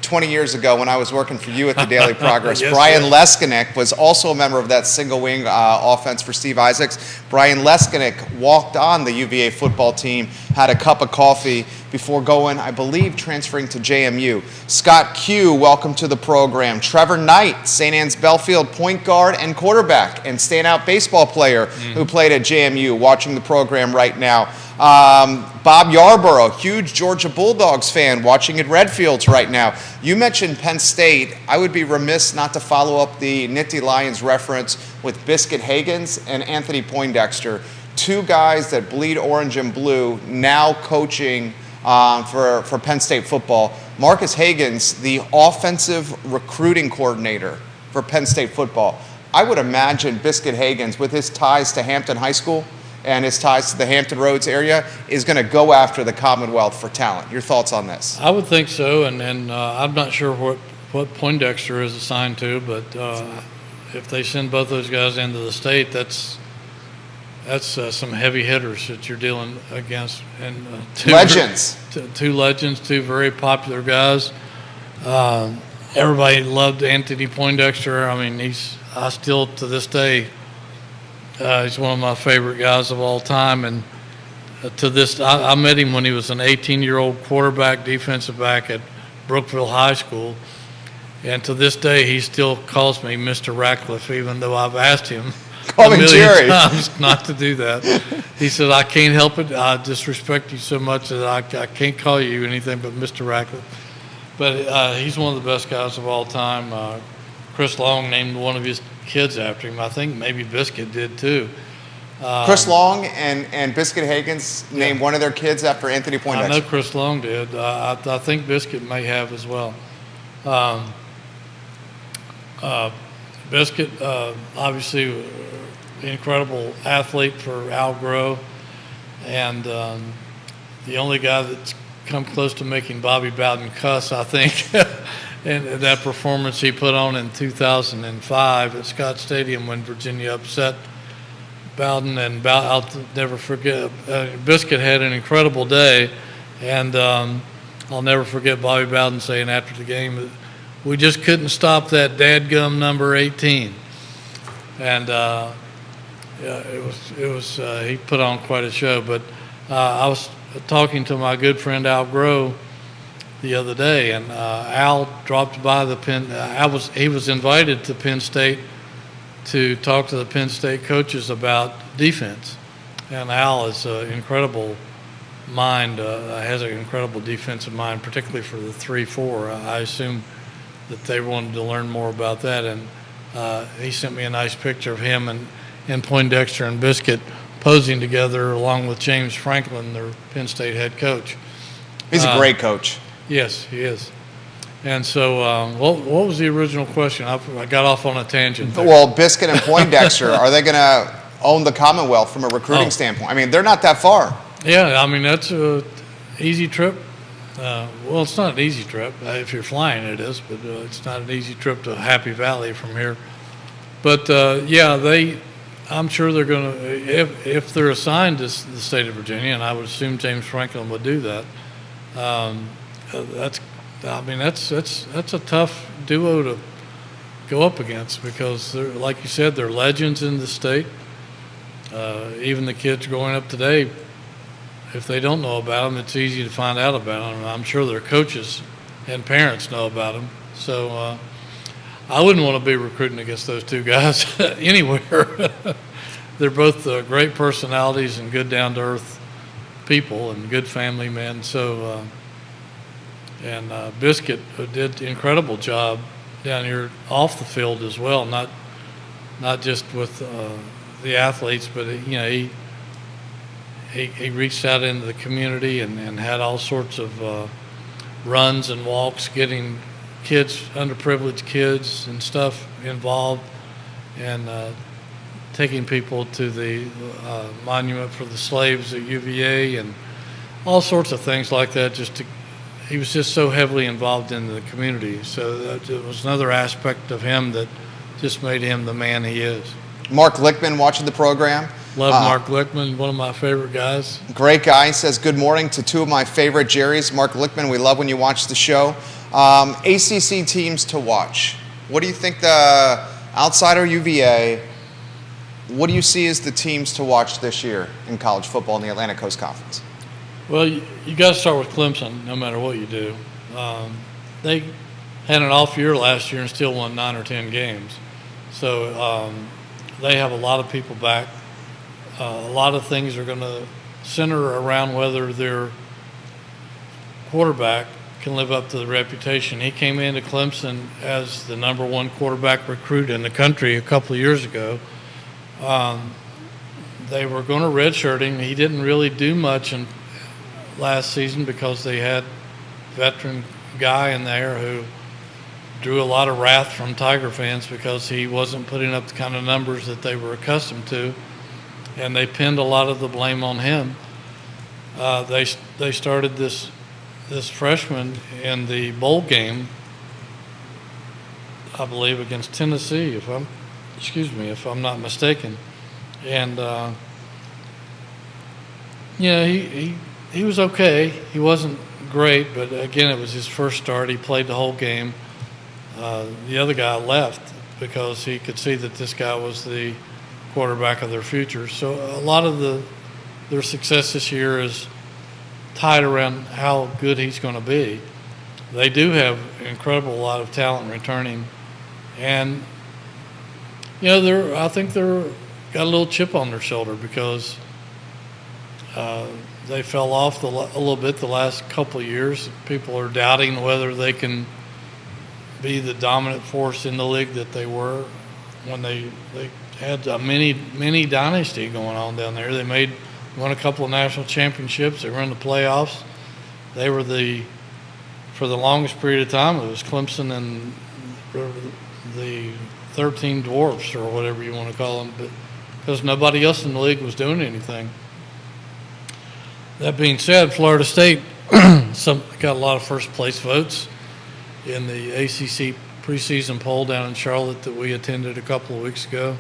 20 years ago when I was working for you at the Daily Progress. Yes, Brian sir. Leskinek was also a member of that single wing offense for Steve Isaacs. Brian Leskinek walked on the UVA football team, had a cup of coffee before going, I believe, transferring to JMU. Scott Q, welcome to the program. Trevor Knight, St. Anne's Belfield point guard and quarterback and standout baseball player who played at JMU, watching the program right now. Bob Yarborough, huge Georgia Bulldogs fan, watching at Redfields right now. You mentioned Penn State. I would be remiss not to follow up the Nittany Lions reference with Biscuit Higgins and Anthony Poindexter, two guys that bleed orange and blue, now coaching for Penn State football. Marcus Higgins, the offensive recruiting coordinator for Penn State football. I would imagine Biscuit Higgins, with his ties to Hampton High School and his ties to the Hampton Roads area, is going to go after the Commonwealth for talent. Your thoughts on this? I would think so, and I'm not sure what Poindexter is assigned to, but if they send both those guys into the state, that's some heavy hitters that you're dealing against, and Legends. Two legends, two very popular guys. Everybody loved Anthony Poindexter. I mean, I still to this day. He's one of my favorite guys of all time, and I met him when he was an 18-year-old quarterback, defensive back at Brookville High School, and to this day he still calls me Mr. Ratcliffe, even though I've asked him Call a me million Jerry. times not to do that. He said, I can't help it. I disrespect you so much that I can't call you anything but Mr. Ratcliffe. But he's one of the best guys of all time. Chris Long named one of his kids after him. I think maybe Biscuit did too. Chris Long and Biscuit Higgins named one of their kids after Anthony I Poindexter. know Chris Long did. I think Biscuit may have as well. Biscuit, obviously, incredible athlete for Al Groh, and the only guy that's come close to making Bobby Bowden cuss, I think, and that performance he put on in 2005 at Scott Stadium when Virginia upset Bowden, and I'll never forget. Biscuit had an incredible day, and I'll never forget Bobby Bowden saying after the game, "We just couldn't stop that dadgum number 18," and it was he put on quite a show. But I was talking to my good friend Al Groh the other day, and Al dropped by the Penn. He was invited to Penn State to talk to the Penn State coaches about defense, and Al is an incredible mind. Has an incredible defensive mind, particularly for the 3-4. I assume that they wanted to learn more about that, and he sent me a nice picture of him and Poindexter and Biscuit posing together along with James Franklin, their Penn State head coach. He's a great coach. Yes, he is. And so what was the original question? I got off on a tangent there. Well, Biscuit and Poindexter, are they going to own the Commonwealth from a recruiting standpoint? I mean, they're not that far. Yeah, I mean, that's an easy trip. Well, it's not an easy trip. If you're flying, it is, but it's not an easy trip to Happy Valley from here. But, yeah, I'm sure they're going to, if they're assigned to the state of Virginia, and I would assume James Franklin would do that, that's a tough duo to go up against because, like you said, they're legends in the state. Even the kids growing up today, if they don't know about them, it's easy to find out about them. I'm sure their coaches and parents know about them. So I wouldn't want to be recruiting against those two guys anywhere. They're both great personalities and good down-to-earth people and good family men. So, and Biscuit did an incredible job down here off the field as well, not just with the athletes, but he reached out into the community and had all sorts of runs and walks, getting kids, underprivileged kids and stuff involved, and taking people to the monument for the slaves at UVA and all sorts of things like that, just to he was just so heavily involved in the community. So that it was another aspect of him that just made him the man he is. Mark Lickman watching the program. Love Mark Lickman, one of my favorite guys. Great guy. He says, good morning to two of my favorite Jerrys. Mark Lickman, we love when you watch the show. ACC teams to watch. What do you think outsider UVA, what do you see as the teams to watch this year in college football in the Atlantic Coast Conference? Well, you got to start with Clemson no matter what you do. They had an off year last year and still won 9 or 10 games. So they have a lot of people back. A lot of things are going to center around whether their quarterback can live up to the reputation. He came into Clemson as the number 1 quarterback recruit in the country a couple of years ago. They were going to redshirt him. He didn't really do much in last season because they had a veteran guy in there who drew a lot of wrath from Tiger fans because he wasn't putting up the kind of numbers that they were accustomed to, and they pinned a lot of the blame on him. They started this freshman in the bowl game, I believe, against Tennessee, if I'm not mistaken, and he was okay. He wasn't great, but again, it was his first start. He played the whole game. The other guy left because he could see that this guy was the quarterback of their future. So a lot of their success this year is tied around how good he's going to be. They do have an incredible lot of talent returning, and I think they're got a little chip on their shoulder because they fell off a little bit the last couple of years. People are doubting whether they can be the dominant force in the league that they were when they had a mini dynasty going on down there. They won a couple of national championships. They were in the playoffs. They were for the longest period of time, it was Clemson and the 13 Dwarfs or whatever you want to call them, but because nobody else in the league was doing anything. That being said, Florida State got a lot of first place votes in the ACC preseason poll down in Charlotte that we attended a couple of weeks ago.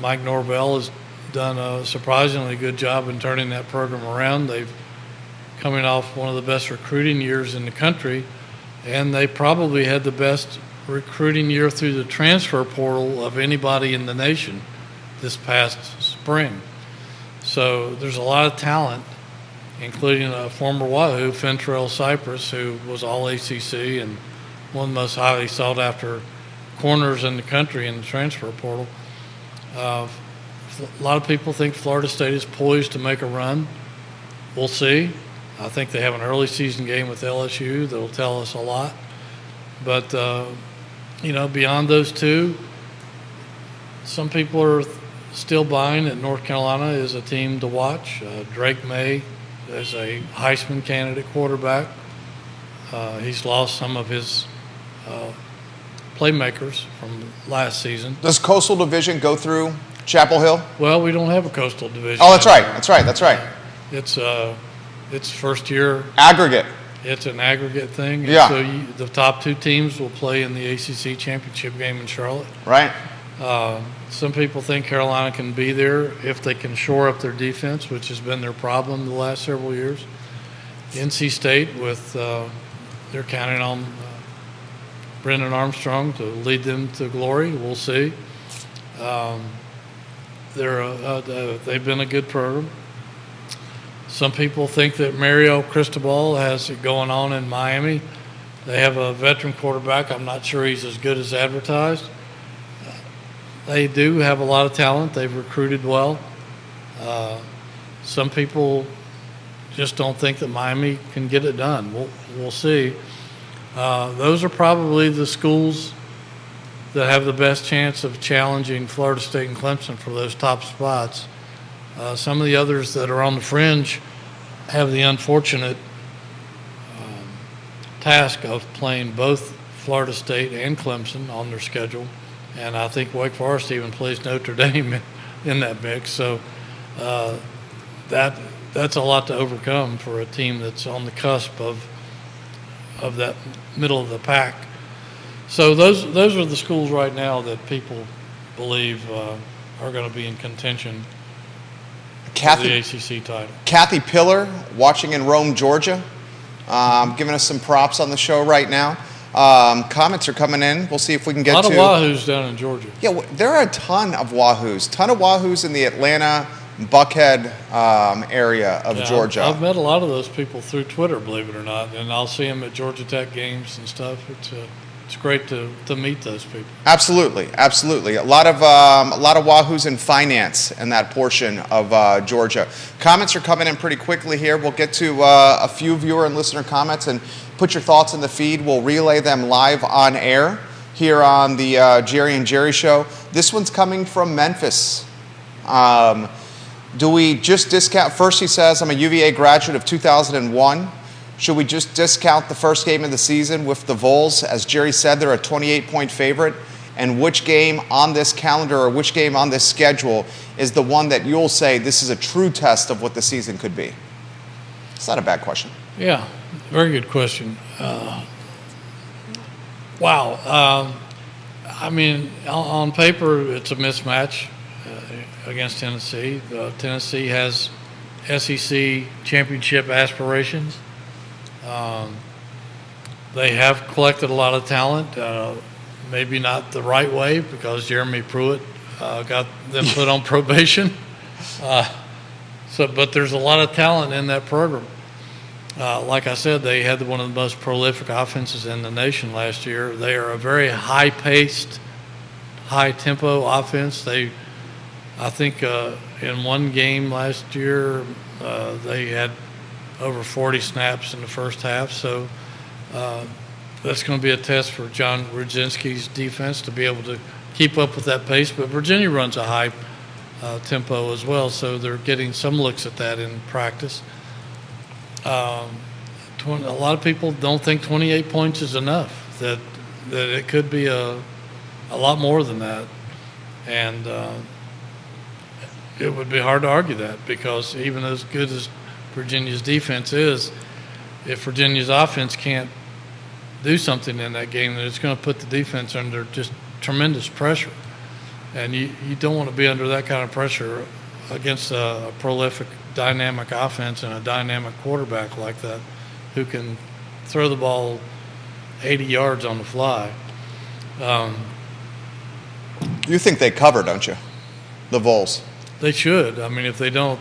Mike Norvell has done a surprisingly good job in turning that program around. They've coming off one of the best recruiting years in the country, and they probably had the best recruiting year through the transfer portal of anybody in the nation this past spring. So there's a lot of talent, including a former Wahoo, Fentrell Cypress, who was all ACC and one of the most highly sought after corners in the country in the transfer portal. A lot of people think Florida State is poised to make a run. We'll see. I think they have an early season game with LSU that will tell us a lot. But, beyond those two, some people are still buying that North Carolina is a team to watch. Drake May is a Heisman candidate quarterback. He's lost some of his playmakers from last season. Does Coastal Division go through Chapel Hill? Well, we don't have a Coastal Division. Oh, that's right. It's first year. Aggregate. It's an aggregate thing. Yeah. So the top 2 teams will play in the ACC championship game in Charlotte. Right. Some people think Carolina can be there if they can shore up their defense, which has been their problem the last several years. NC State, they're counting on Brendan Armstrong to lead them to glory. We'll see. They've been a good program. Some people think that Mario Cristobal has it going on in Miami. They have a veteran quarterback. I'm not sure he's as good as advertised. They do have a lot of talent. They've recruited well. Some people just don't think that Miami can get it done. We'll see. Those are probably the schools that have the best chance of challenging Florida State and Clemson for those top spots. Some of the others that are on the fringe have the unfortunate task of playing both Florida State and Clemson on their schedule. And I think Wake Forest even plays Notre Dame in that mix. So that that's a lot to overcome for a team that's on the cusp of that middle of the pack. So those are the schools right now that people believe are going to be in contention for the ACC title. Kathy Pillar, watching in Rome, Georgia, giving us some props on the show right now. Comments are coming in. We'll see if we can get to. A lot of Wahoos down in Georgia. Yeah, there are a ton of Wahoos in the Atlanta, Buckhead area of Georgia. I've met a lot of those people through Twitter, believe it or not, and I'll see them at Georgia Tech games and stuff. It's great to meet those people. Absolutely. A lot of Wahoos in finance in that portion of Georgia. Comments are coming in pretty quickly here. We'll get to a few viewer and listener comments and put your thoughts in the feed. We'll relay them live on air here on the Jerry and Jerry Show. This one's coming from Memphis. Do we just discount? First, he says, I'm a UVA graduate of 2001. Should we just discount the first game of the season with the Vols? As Jerry said, they're a 28-point favorite. And which game on this calendar or which game on this schedule is the one that you'll say this is a true test of what the season could be? It's not a bad question. Yeah, very good question. Wow. I mean, on paper, it's a mismatch against Tennessee. Tennessee has SEC championship aspirations. They have collected a lot of talent, maybe not the right way because Jeremy Pruitt got them put on probation. But there's a lot of talent in that program. Like I said, they had one of the most prolific offenses in the nation last year. They are a very high-paced, high-tempo offense. I think in one game last year, they had over 40 snaps in the first half. So that's going to be a test for John Rudzinski's defense to be able to keep up with that pace. But Virginia runs a high tempo as well, so they're getting some looks at that in practice. A lot of people don't think 28 points is enough, that it could be a lot more than that. And it would be hard to argue that because even as good as Virginia's defense is, if Virginia's offense can't do something in that game, then it's going to put the defense under just tremendous pressure. And you don't want to be under that kind of pressure against a prolific, dynamic offense and a dynamic quarterback like that who can throw the ball 80 yards on the fly. You think they cover, don't you? The Vols. They should. I mean, if they don't,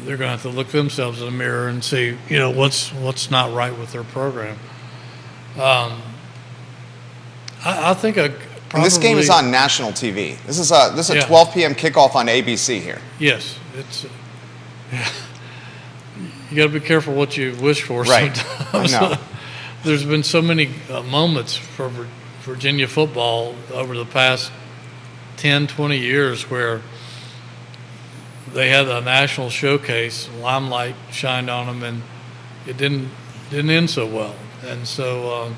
they're going to have to look themselves in the mirror and see, what's not right with their program. I think and this game is on national TV. This is a 12 p.m. kickoff on ABC here. Yes, it's. You got to be careful what you wish for. Right. Sometimes. I know. There's been so many moments for Virginia football over the past 10, 20 years where they had a national showcase, limelight shined on them, and it didn't end so well. And so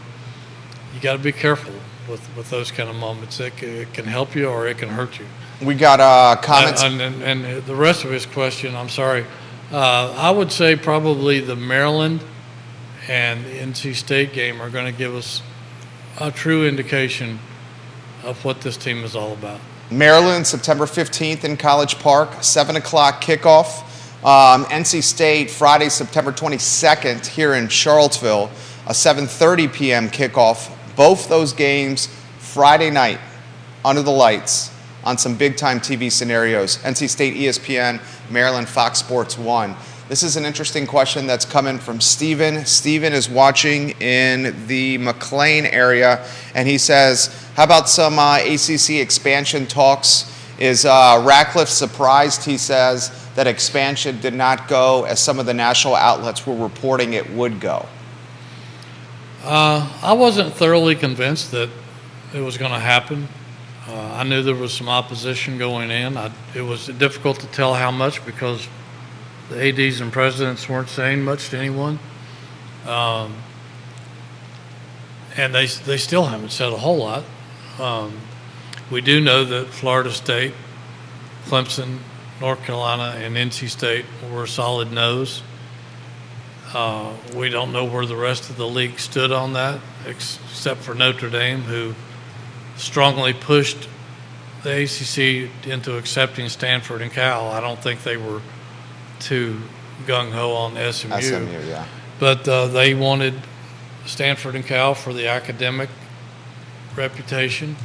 you got to be careful with those kind of moments. It can help you or it can hurt you. We got comments. And the rest of his question, I'm sorry. I would say probably the Maryland and NC State game are going to give us a true indication of what this team is all about. Maryland, September 15th in College Park, 7 o'clock kickoff. NC State, Friday, September 22nd here in Charlottesville, a 7:30 p.m. kickoff. Both those games Friday night under the lights on some big-time TV scenarios. NC State, ESPN, Maryland, Fox Sports 1. This is an interesting question that's coming from Steven. Steven is watching in the McLean area, and he says, how about some ACC expansion talks? Is Ratcliffe surprised, he says, that expansion did not go as some of the national outlets were reporting it would go? I wasn't thoroughly convinced that it was going to happen. I knew there was some opposition going in. It was difficult to tell how much because the ADs and presidents weren't saying much to anyone. And they still haven't said a whole lot. We do know that Florida State, Clemson, North Carolina, and NC State were solid no's. We don't know where the rest of the league stood on that, except for Notre Dame, who strongly pushed the ACC into accepting Stanford and Cal. I don't think they were too gung-ho on SMU. SMU, yeah. But they wanted Stanford and Cal for the academic reputation,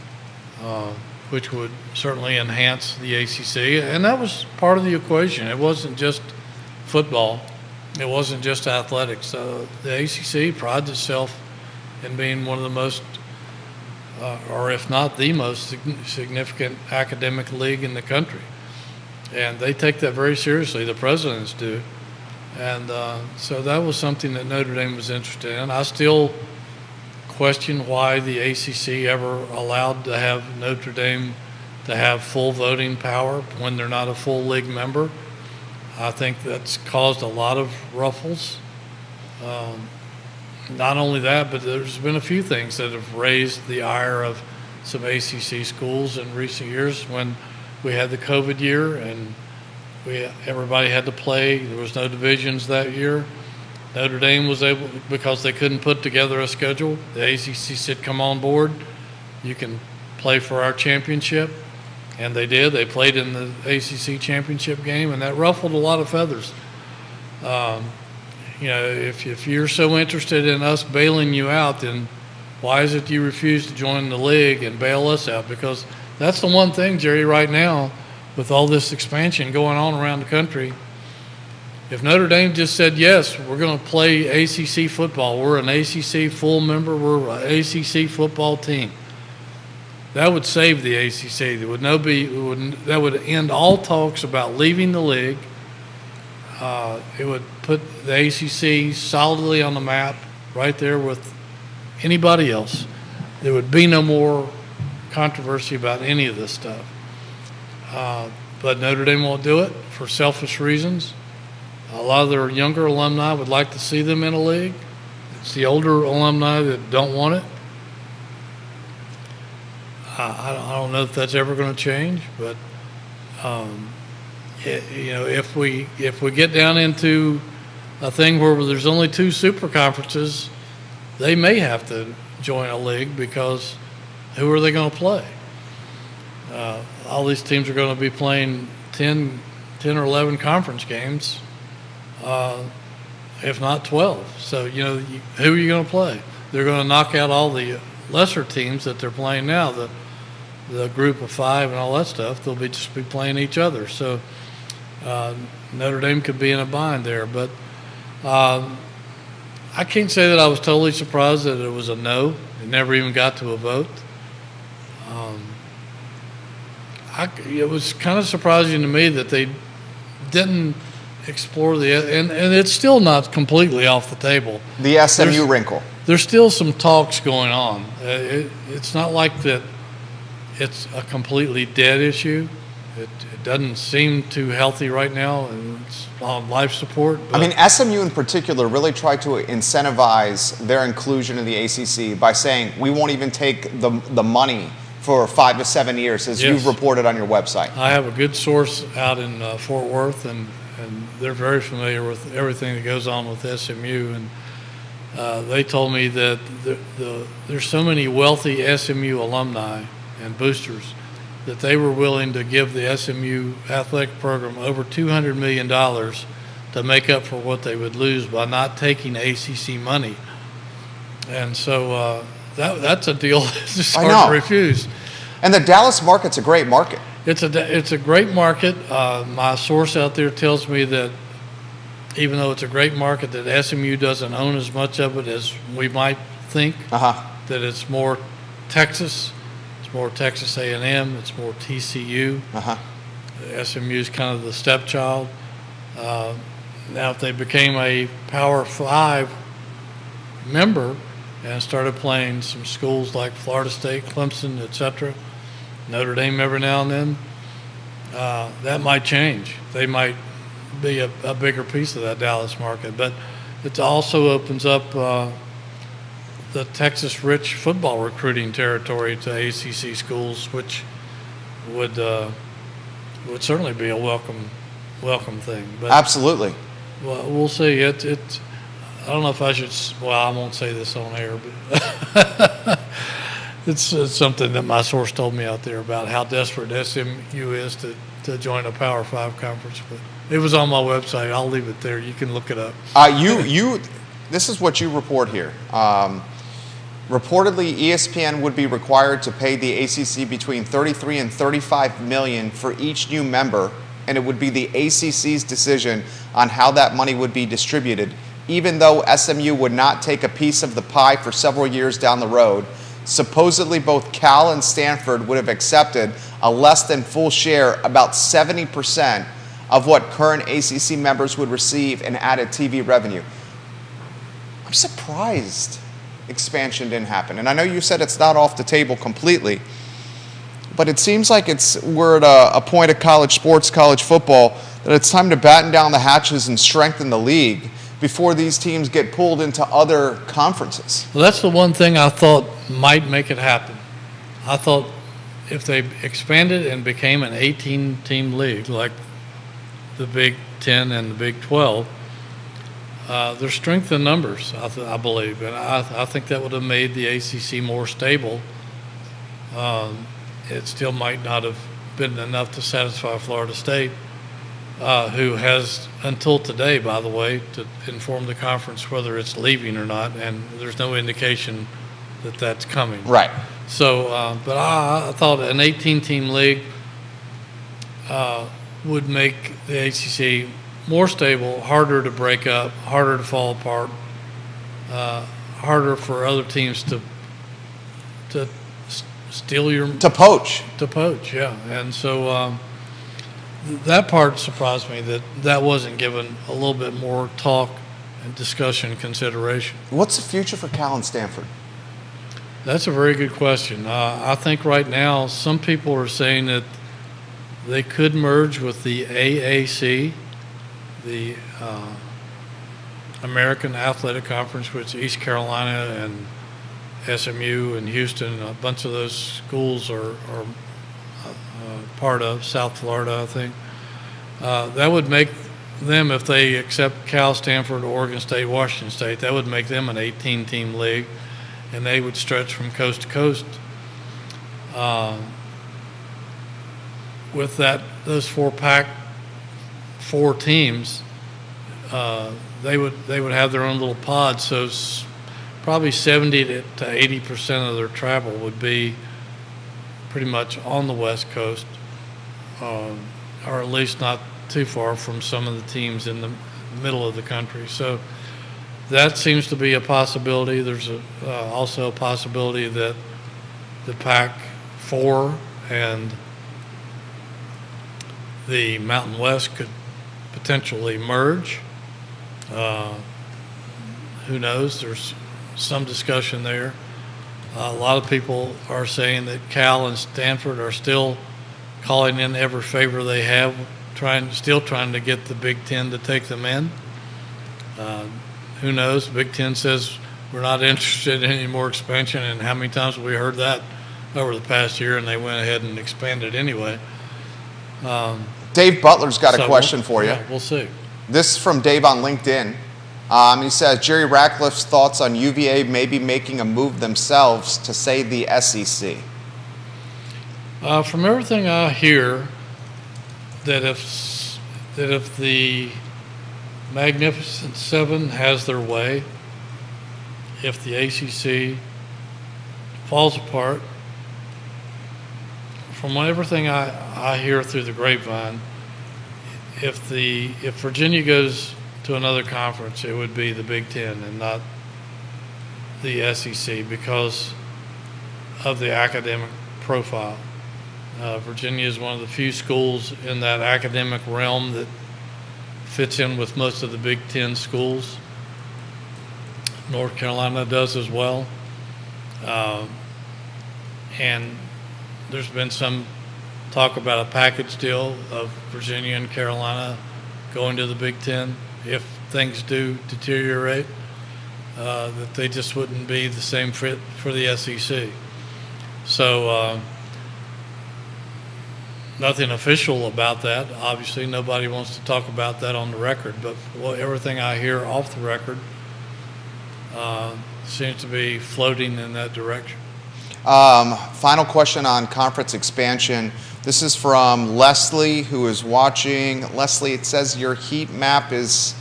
which would certainly enhance the ACC. And that was part of the equation. It wasn't just football. It wasn't just athletics. The ACC prides itself in being one of the most, or if not the most significant academic league in the country. And they take that very seriously. The presidents do. And so that was something that Notre Dame was interested in. I still question why the ACC ever allowed to have Notre Dame to have full voting power when they're not a full league member. I think that's caused a lot of ruffles. Not only that, but there's been a few things that have raised the ire of some ACC schools in recent years. When we had the COVID year and everybody had to play, there was no divisions that year. Notre Dame was able, because they couldn't put together a schedule, the ACC said, come on board, you can play for our championship. And they did. They played in the ACC championship game, and that ruffled a lot of feathers. If you're so interested in us bailing you out, then why is it you refuse to join the league and bail us out? Because that's the one thing, Jerry, right now, with all this expansion going on around the country. If Notre Dame just said, yes, we're going to play ACC football, we're an ACC full member, we're an ACC football team, that would save the ACC. That would end all talks about leaving the league. It would put the ACC solidly on the map, right there with anybody else. There would be no more controversy about any of this stuff. But Notre Dame won't do it for selfish reasons. A lot of their younger alumni would like to see them in a league. It's the older alumni that don't want it. I don't know if that's ever going to change, but if we get down into a thing where there's only two super conferences, they may have to join a league, because who are they going to play? All these teams are going to be playing 10 or 11 conference games, if not 12. So, who are you going to play? They're going to knock out all the lesser teams that they're playing now, the group of five and all that stuff. They'll just be playing each other. So Notre Dame could be in a bind there. But I can't say that I was totally surprised that it was a no. It never even got to a vote. It was kind of surprising to me that they didn't explore and it's still not completely off the table. The SMU wrinkle. There's still some talks going on. It's not like that it's a completely dead issue. It doesn't seem too healthy right now, and it's on life support. I mean, SMU in particular really tried to incentivize their inclusion in the ACC by saying, we won't even take the money for 5 to 7 years, as Yes. you've reported on your website. I have a good source out in Fort Worth, and they're very familiar with everything that goes on with SMU. And they told me that there's so many wealthy SMU alumni and boosters that they were willing to give the SMU athletic program over $200 million to make up for what they would lose by not taking ACC money. And so that's a deal that's just hard to refuse. And the Dallas market's a great market. It's a great market. My source out there tells me that even though it's a great market, that SMU doesn't own as much of it as we might think. That it's more Texas. More Texas A&M, it's more TCU. SMU is kind of the stepchild. Now, if they became a Power 5 member and started playing some schools like Florida State, Clemson, etc., Notre Dame every now and then, that might change. They might be a bigger piece of that Dallas market. But it also opens up the Texas-rich football recruiting territory to ACC schools, which would would certainly be a welcome thing. But Absolutely. well, we'll see. It's I don't know if I should. Well, I won't say this on air, but it's something that my source told me out there about how desperate SMU is to join a Power 5 conference. But it was on my website. I'll leave it there. You can look it up. This is what you report here. Reportedly, ESPN would be required to pay the ACC between $33 and $35 million for each new member, and it would be the ACC's decision on how that money would be distributed, even though SMU would not take a piece of the pie for several years down the road. Supposedly, both Cal and Stanford would have accepted a less than full share, about 70% of what current ACC members would receive in added TV revenue. I'm surprised expansion didn't happen. And I know you said it's not off the table completely, but it seems like we're at a point of college sports, college football, that it's time to batten down the hatches and strengthen the league before these teams get pulled into other conferences. Well, that's the one thing I thought might make it happen. I thought if they expanded and became an 18-team league like the Big 10 and the Big 12, there's strength in numbers, I believe, and I think that would have made the ACC more stable. It still might not have been enough to satisfy Florida State, who has until today, by the way, to inform the conference whether it's leaving or not, and there's no indication that that's coming. Right. So, but I thought an 18-team league would make the ACC more stable, harder to break up, harder to fall apart, harder for other teams to steal your To poach. to poach. Yeah, and so that part surprised me that wasn't given a little bit more talk and discussion and consideration. What's the future for Cal and Stanford? That's a very good question. I think right now some people are saying that they could merge with the AAC, the American Athletic Conference, which East Carolina and SMU and Houston, a bunch of those schools are part of, South Florida, I think. That would make them, if they accept Cal, Stanford, Oregon State, Washington State, that would make them an 18-team league, and they would stretch from coast to coast. With those four teams, they would have their own little pods. So probably 70 to 80% of their travel would be pretty much on the West Coast, or at least not too far from some of the teams in the middle of the country. So that seems to be a possibility. There's also a possibility that the Pac-4 and the Mountain West could potentially merge. Who knows? There's some discussion there. A lot of people are saying that Cal and Stanford are still calling in every favor they have, still trying to get the Big Ten to take them in. Who knows? The Big Ten says we're not interested in any more expansion, and how many times have we heard that over the past year, and they went ahead and expanded anyway. Dave Butler's got a question for you. Yeah, we'll see. This is from Dave on LinkedIn. He says, Jerry Ratcliffe's thoughts on UVA maybe making a move themselves to say the SEC. From everything I hear, that if the Magnificent Seven has their way, if the ACC falls apart, from everything I hear through the grapevine, if Virginia goes to another conference, it would be the Big Ten and not the SEC because of the academic profile. Virginia is one of the few schools in that academic realm that fits in with most of the Big Ten schools. North Carolina does as well. And there's been some talk about a package deal of Virginia and Carolina going to the Big Ten if things do deteriorate, that they just wouldn't be the same fit for the SEC. So nothing official about that. Obviously, nobody wants to talk about that on the record, but everything I hear off the record seems to be floating in that direction. Final question on conference expansion. This is from Leslie, who is watching. Leslie, it says your heat map is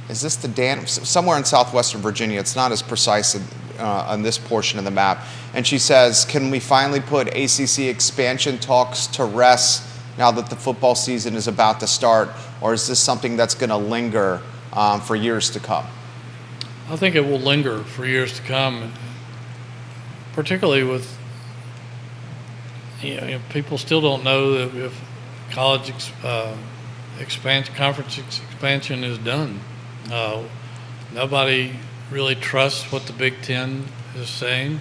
this the somewhere in southwestern Virginia? It's not as precise on this portion of the map. And she says, can we finally put ACC expansion talks to rest now that the football season is about to start, or is this something that's going to linger for years to come? I think it will linger for years to come, particularly with, people still don't know if college expansion, conference expansion is done. Nobody really trusts what the Big Ten is saying.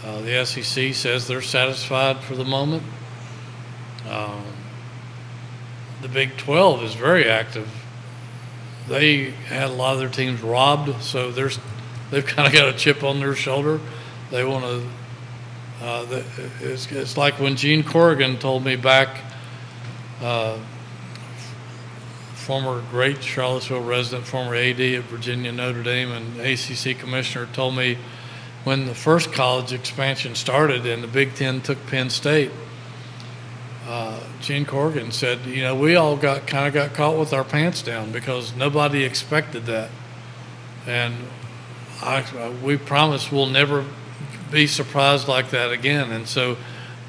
The SEC says they're satisfied for the moment. The Big 12 is very active. They had a lot of their teams robbed, so they've kind of got a chip on their shoulder. They want to. It's like when Gene Corrigan told me back, former great Charlottesville resident, former AD at Virginia Notre Dame, and ACC commissioner, told me when the first college expansion started and the Big Ten took Penn State. Gene Corrigan said, we all got caught with our pants down because nobody expected that, and we promise we'll never be surprised like that again. And so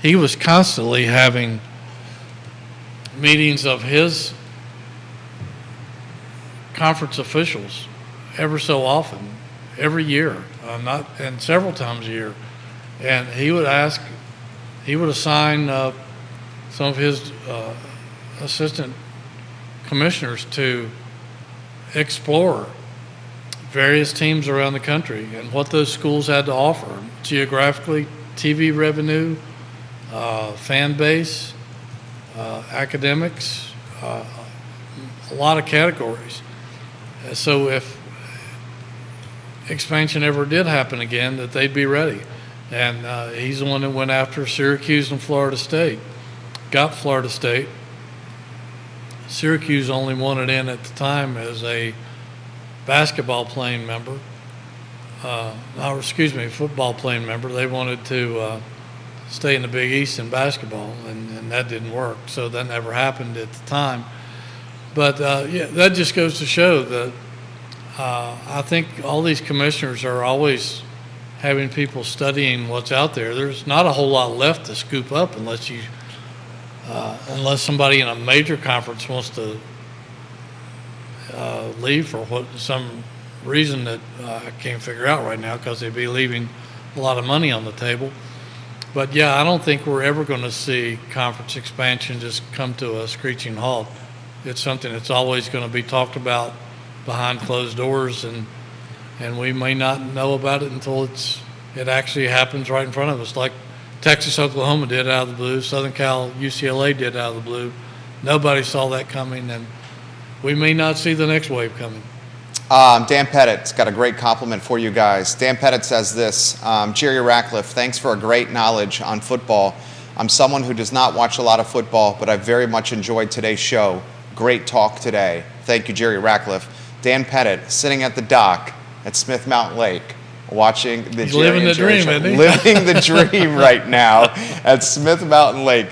he was constantly having meetings of his conference officials ever so often, every year, and several times a year. And he would assign some of his assistant commissioners to explore various teams around the country and what those schools had to offer geographically, TV revenue, fan base, academics, a lot of categories. So if expansion ever did happen again, that they'd be ready. And he's the one that went after Syracuse and Florida State, got Florida State. Syracuse only wanted in at the time as a basketball playing member, football playing member. They wanted to stay in the Big East in basketball, and that didn't work. So that never happened at the time. But that just goes to show that I think all these commissioners are always having people studying what's out there. There's not a whole lot left to scoop up unless somebody in a major conference wants to leave for some reason that I can't figure out right now, because they'd be leaving a lot of money on the table. But yeah, I don't think we're ever going to see conference expansion just come to a screeching halt. It's something that's always going to be talked about behind closed doors, and we may not know about it until it actually happens right in front of us, like Texas, Oklahoma did out of the blue, Southern Cal, UCLA did out of the blue. Nobody saw that coming, and we may not see the next wave coming. Dan Pettit's got a great compliment for you guys. Dan Pettit says this, Jerry Ratcliffe, thanks for a great knowledge on football. I'm someone who does not watch a lot of football, but I very much enjoyed today's show. Great talk today. Thank you, Jerry Ratcliffe. Dan Pettit, sitting at the dock at Smith Mountain Lake, watching the He's living the dream, isn't he? Living the dream right now at Smith Mountain Lake.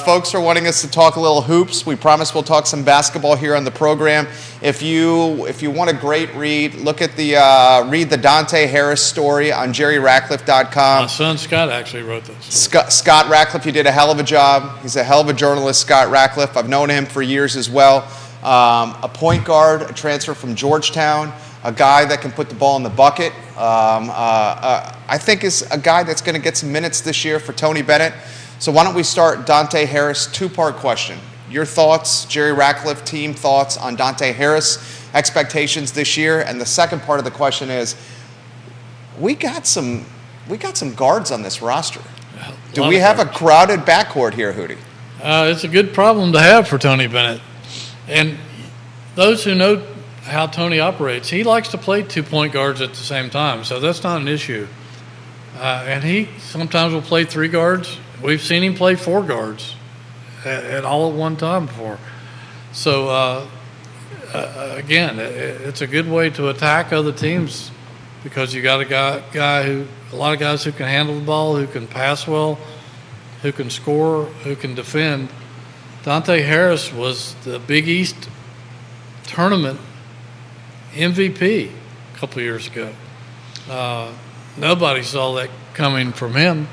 Folks are wanting us to talk a little hoops. We promise we'll talk some basketball here on the program. If you want a great read, look at read the Dante Harris story on JerryRatcliffe.com. My son Scott actually wrote this. Scott Ratcliffe, you did a hell of a job. He's a hell of a journalist, Scott Ratcliffe. I've known him for years as well. A point guard, a transfer from Georgetown, a guy that can put the ball in the bucket. I think is a guy that's going to get some minutes this year for Tony Bennett. So why don't we start Dante Harris, two-part question. Your thoughts, Jerry Ratcliffe team thoughts on Dante Harris, expectations this year, and the second part of the question is, we got some guards on this roster. Do we have a crowded backcourt here, Hootie? It's a good problem to have for Tony Bennett. And those who know how Tony operates, he likes to play 2 point guards at the same time, so that's not an issue. And he sometimes will play 3 guards we've seen him play four guards at all at one time before. So, again, it's a good way to attack other teams because you got a lot of guys who can handle the ball, who can pass well, who can score, who can defend. Dante Harris was the Big East tournament MVP a couple of years ago. Nobody saw that coming from him.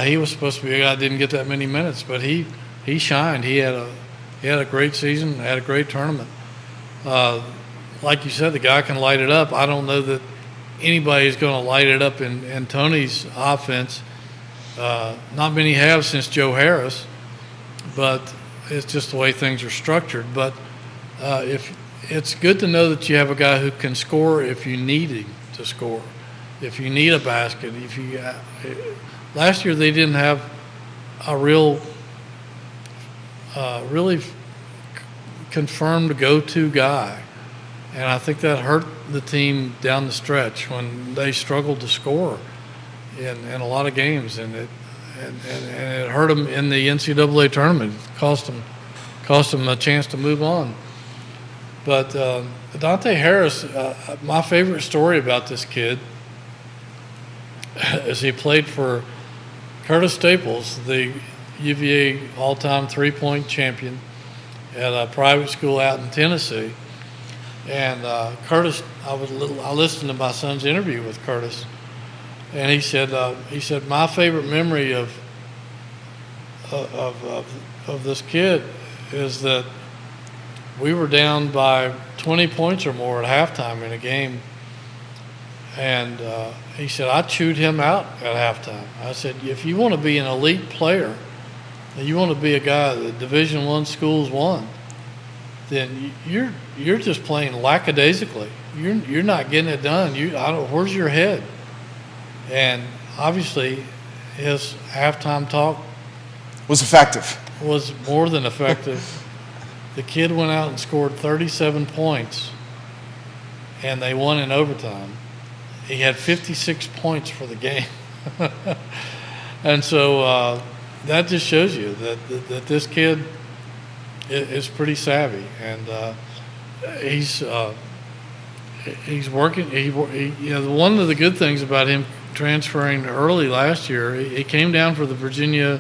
He was supposed to be a guy that didn't get that many minutes, but he shined. He had a great season, had a great tournament. Like you said, the guy can light it up. I don't know that anybody's going to light it up in Tony's offense. Not many have since Joe Harris, but it's just the way things are structured. But if it's good to know that you have a guy who can score if you need him to score, if you need a basket. Last year they didn't have a really confirmed go-to guy, and I think that hurt the team down the stretch when they struggled to score in a lot of games, and it hurt them in the NCAA tournament. It cost them a chance to move on. But Dante Harris, my favorite story about this kid is he played for Curtis Staples, the UVA all-time three-point champion at a private school out in Tennessee. And Curtis, I listened to my son's interview with Curtis, and he said my favorite memory of this kid is that we were down by 20 points or more at halftime in a game, and he said I chewed him out at halftime. I said, if you want to be an elite player, and you want to be a guy that Division I schools won, then you're just playing lackadaisically. You're not getting it done. Where's your head? And obviously, his halftime talk was effective. Was more than effective. The kid went out and scored 37 points, and they won in overtime. He had 56 points for the game. And so that just shows you that this kid is pretty savvy, and he's working. One of the good things about him transferring early last year, he came down for the Virginia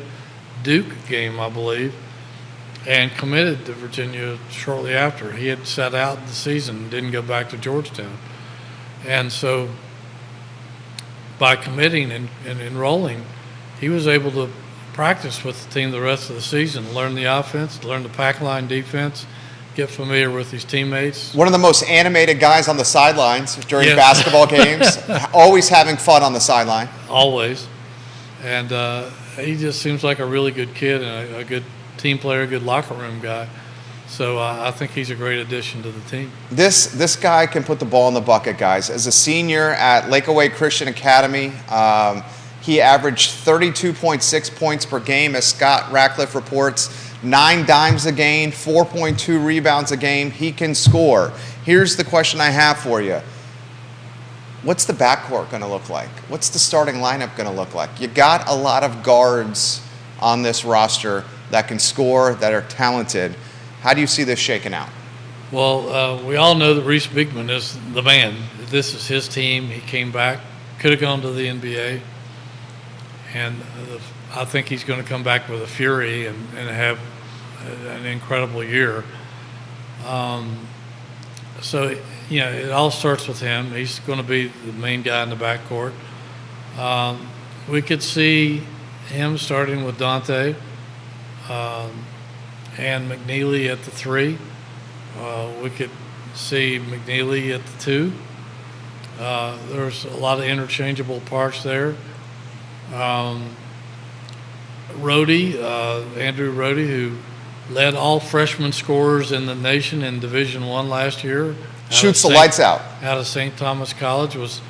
Duke game, I believe, and committed to Virginia shortly after. He had sat out the season and didn't go back to Georgetown. And so by committing and enrolling, he was able to practice with the team the rest of the season, learn the offense, learn the pack line defense, get familiar with his teammates. One of the most animated guys on the sidelines during basketball games, always having fun on the sideline. Always. And he just seems like a really good kid and a good team player, a good locker room guy. So I think he's a great addition to the team. This guy can put the ball in the bucket, guys. As a senior at Lakeaway Christian Academy, he averaged 32.6 points per game, as Scott Ratcliffe reports, 9 dimes a game, 4.2 rebounds a game. He can score. Here's the question I have for you. What's the backcourt going to look like? What's the starting lineup going to look like? You got a lot of guards on this roster that can score, that are talented. How do you see this shaking out? Well, we all know that Reese Beekman is the man. This is his team. He came back, could have gone to the NBA, and I think he's going to come back with a fury and have an incredible year. So, it all starts with him. He's going to be the main guy in the backcourt. We could see him starting with Dante and McNeely at the 3. We could see McNeely at the 2. There's a lot of interchangeable parts there. Andrew Rohde, who led all freshman scorers in the nation in Division I last year. Shoots the lights out. Out of St. Thomas College, was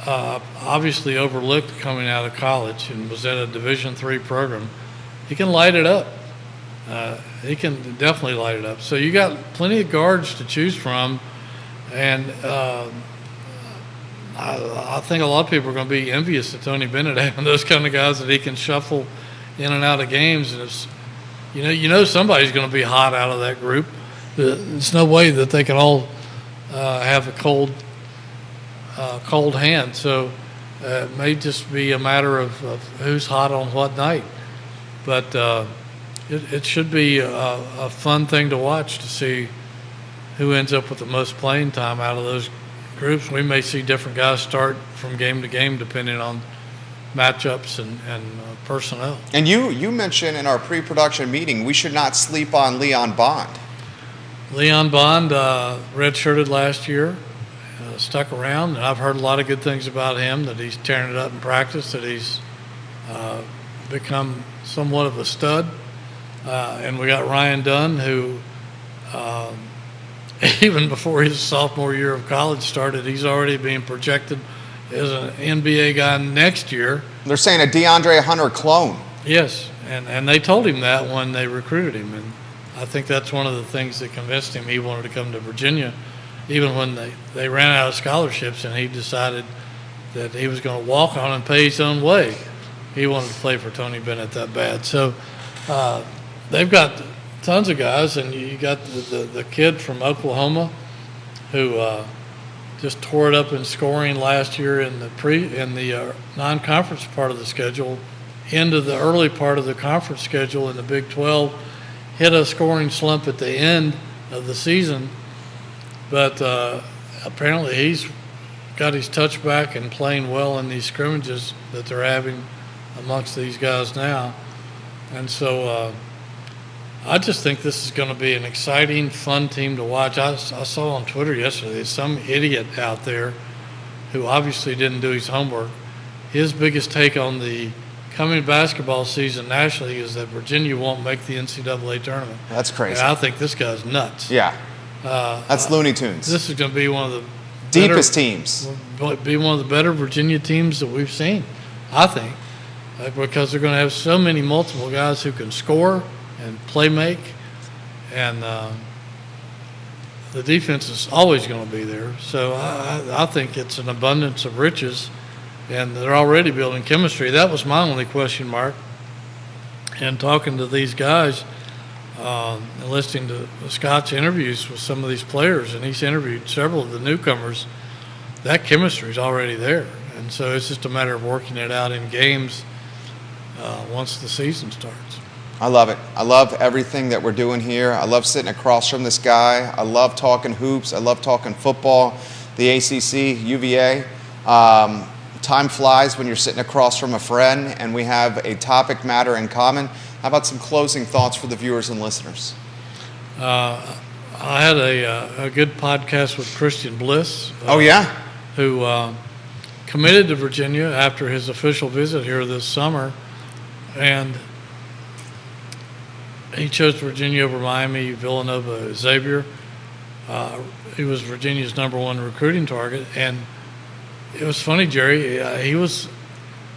obviously overlooked coming out of college and was at a Division III program. He can light it up. He can definitely light it up. So you got plenty of guards to choose from, and I think a lot of people are going to be envious of Tony Bennett having those kind of guys that he can shuffle in and out of games, and it's you know somebody's going to be hot out of that group. There's no way that they can all have a cold hand. So it may just be a matter of who's hot on what night. But it should be a fun thing to watch to see who ends up with the most playing time out of those groups. We may see different guys start from game to game depending on matchups and personnel. And you mentioned in our pre-production meeting we should not sleep on Leon Bond. Leon Bond redshirted last year, stuck around, and I've heard a lot of good things about him, that he's tearing it up in practice, that he's become somewhat of a stud. And we got Ryan Dunn, who even before his sophomore year of college started, he's already being projected as an NBA guy next year. They're saying a DeAndre Hunter clone. Yes, and they told him that when they recruited him, and I think that's one of the things that convinced him he wanted to come to Virginia, even when they ran out of scholarships and he decided that he was going to walk on and pay his own way. He wanted to play for Tony Bennett that bad. So they've got tons of guys, and you got the kid from Oklahoma who just tore it up in scoring last year in the non-conference part of the schedule, into the early part of the conference schedule in the Big 12, hit a scoring slump at the end of the season, but apparently he's got his touch back and playing well in these scrimmages that they're having amongst these guys now. And so I just think this is going to be an exciting, fun team to watch. I saw on Twitter yesterday some idiot out there who obviously didn't do his homework. His biggest take on the coming basketball season nationally is that Virginia won't make the NCAA tournament. That's crazy. And I think this guy's nuts. Yeah. That's Looney Tunes. This is going to be one of the deepest teams. Be one of the better Virginia teams that we've seen, I think, because they're going to have so many multiple guys who can score and play make, and the defense is always going to be there. So I think it's an abundance of riches, and they're already building chemistry. That was my only question mark. And talking to these guys and listening to Scott's interviews with some of these players, and he's interviewed several of the newcomers, that chemistry is already there. And so it's just a matter of working it out in games once the season starts. I love it. I love everything that we're doing here. I love sitting across from this guy. I love talking hoops. I love talking football, the ACC, UVA. Time flies when you're sitting across from a friend, and we have a topic matter in common. How about some closing thoughts for the viewers and listeners? I had a good podcast with Christian Bliss. Oh, yeah? Who committed to Virginia after his official visit here this summer, and he chose Virginia over Miami, Villanova, Xavier. He was Virginia's #1 recruiting target. And it was funny, Jerry, he was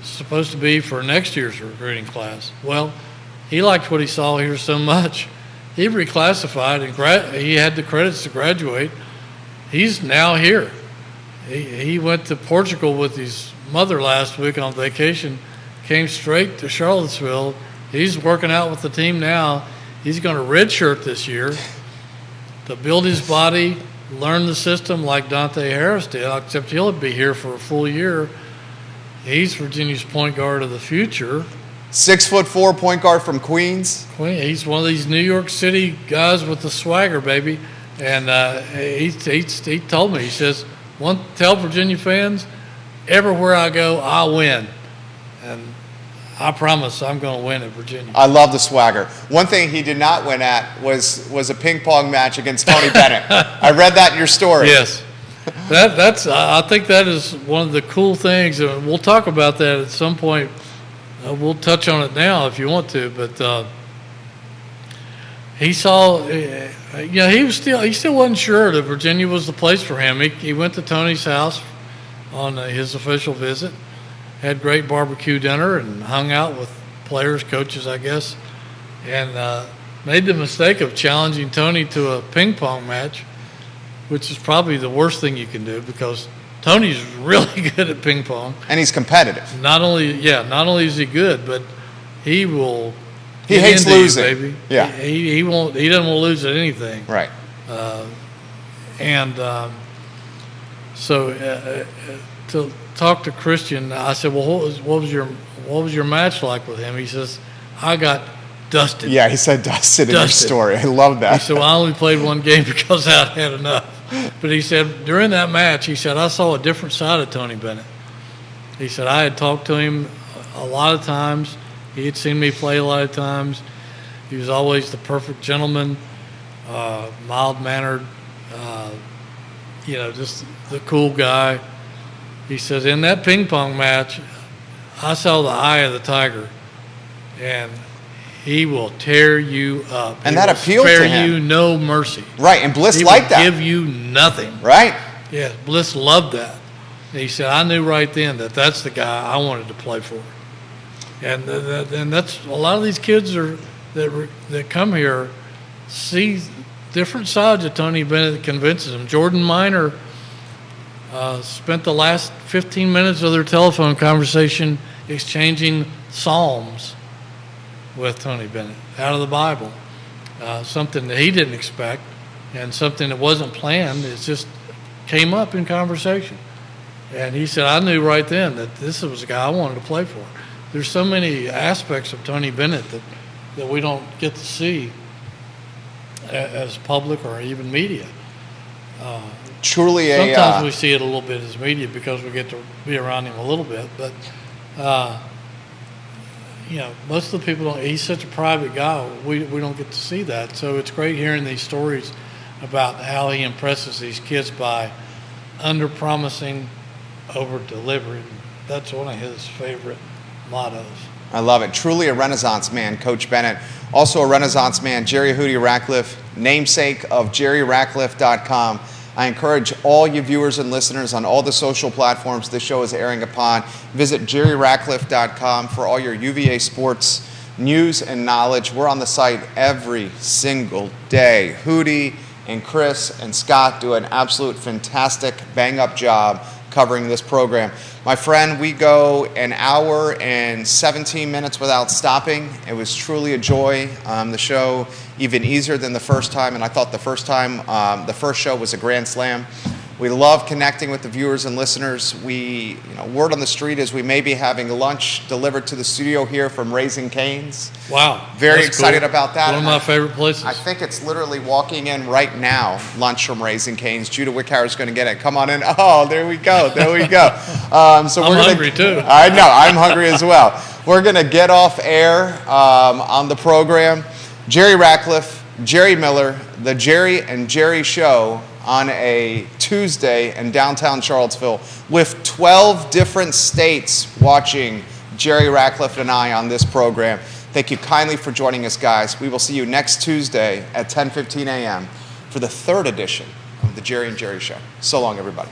supposed to be for next year's recruiting class. Well, he liked what he saw here so much. He reclassified, and he had the credits to graduate. He's now here. He went to Portugal with his mother last week on vacation, came straight to Charlottesville. He's working out with the team now. He's going to redshirt this year to build his body, learn the system like Dante Harris did, except he'll be here for a full year. He's Virginia's point guard of the future. 6'4" point guard from Queens. He's one of these New York City guys with the swagger, baby. And he told me, he says, tell Virginia fans, everywhere I go, I win. And I promise I'm going to win at Virginia. I love the swagger. One thing he did not win at was a ping pong match against Tony Bennett. I read that in your story. Yes. I think that is one of the cool things. And we'll talk about that at some point. We'll touch on it now if you want to. But he saw, he still wasn't sure that Virginia was the place for him. He went to Tony's house on his official visit, had great barbecue dinner, and hung out with players, coaches, I guess, and made the mistake of challenging Tony to a ping pong match, which is probably the worst thing you can do because Tony's really good at ping pong. And he's competitive. Not only is he good, but he will. He get hates into you, losing. baby. Yeah. He won't. He doesn't want to lose at anything. Right. So to talk to Christian, I said, "Well, what was your match like with him?" He says, "I got dusted." Yeah, he said dusted in your Dusted. story. I love that. He said, "Well, I only played one game because I had enough." But he said during that match, he said, "I saw a different side of Tony Bennett." He said, "I had talked to him a lot of times. He had seen me play a lot of times. He was always the perfect gentleman, mild-mannered, just the cool guy." He says, "In that ping pong match, I saw the eye of the tiger, and he will tear you up. And He that will appealed to spare him. you no mercy. Right, and Bliss He liked will that. give you nothing." Right? Yeah, Bliss loved that. And he said, "I knew right then that that's the guy I wanted to play for." And that's a lot of these kids that come here see different sides of Tony Bennett that convinces them. Jordan Minor spent the last 15 minutes of their telephone conversation exchanging psalms with Tony Bennett out of the Bible, something that he didn't expect and something that wasn't planned. It just came up in conversation. And he said, "I knew right then that this was a guy I wanted to play for." There's so many aspects of Tony Bennett that we don't get to see as public or even media. Truly Sometimes we see it a little bit as media because we get to be around him a little bit, but most of the people don't. He's such a private guy. We don't get to see that. So it's great hearing these stories about how he impresses these kids by under promising, over delivering. That's one of his favorite mottos. I love it. Truly a Renaissance man, Coach Bennett. Also a Renaissance man, Jerry Hootie Ratcliffe, namesake of JerryRatcliffe.com. I encourage all you viewers and listeners on all the social platforms this show is airing upon. Visit JerryRatcliffe.com for all your UVA sports news and knowledge. We're on the site every single day. Hootie and Chris and Scott do an absolute fantastic bang-up job covering this program. My friend, we go an hour and 17 minutes without stopping. It was truly a joy. The show even easier than the first time, and I thought the first show was a grand slam. We love connecting with the viewers and listeners. Word on the street is we may be having lunch delivered to the studio here from Raising Cane's. Wow. Very that's excited cool. about that. One of my favorite places. I think it's literally walking in right now, lunch from Raising Cane's. Judah Wickhauer is going to get it. Come on in. Oh, there we go. There we go. I'm hungry too. I know. I'm hungry as well. We're going to get off air on the program. Jerry Ratcliffe, Jerry Miller, the Jerry and Jerry Show on a Tuesday in downtown Charlottesville with 12 different states watching Jerry Ratcliffe and I on this program. Thank you kindly for joining us, guys. We will see you next Tuesday at 10:15 a.m. for the third edition of the Jerry and Jerry Show. So long, everybody.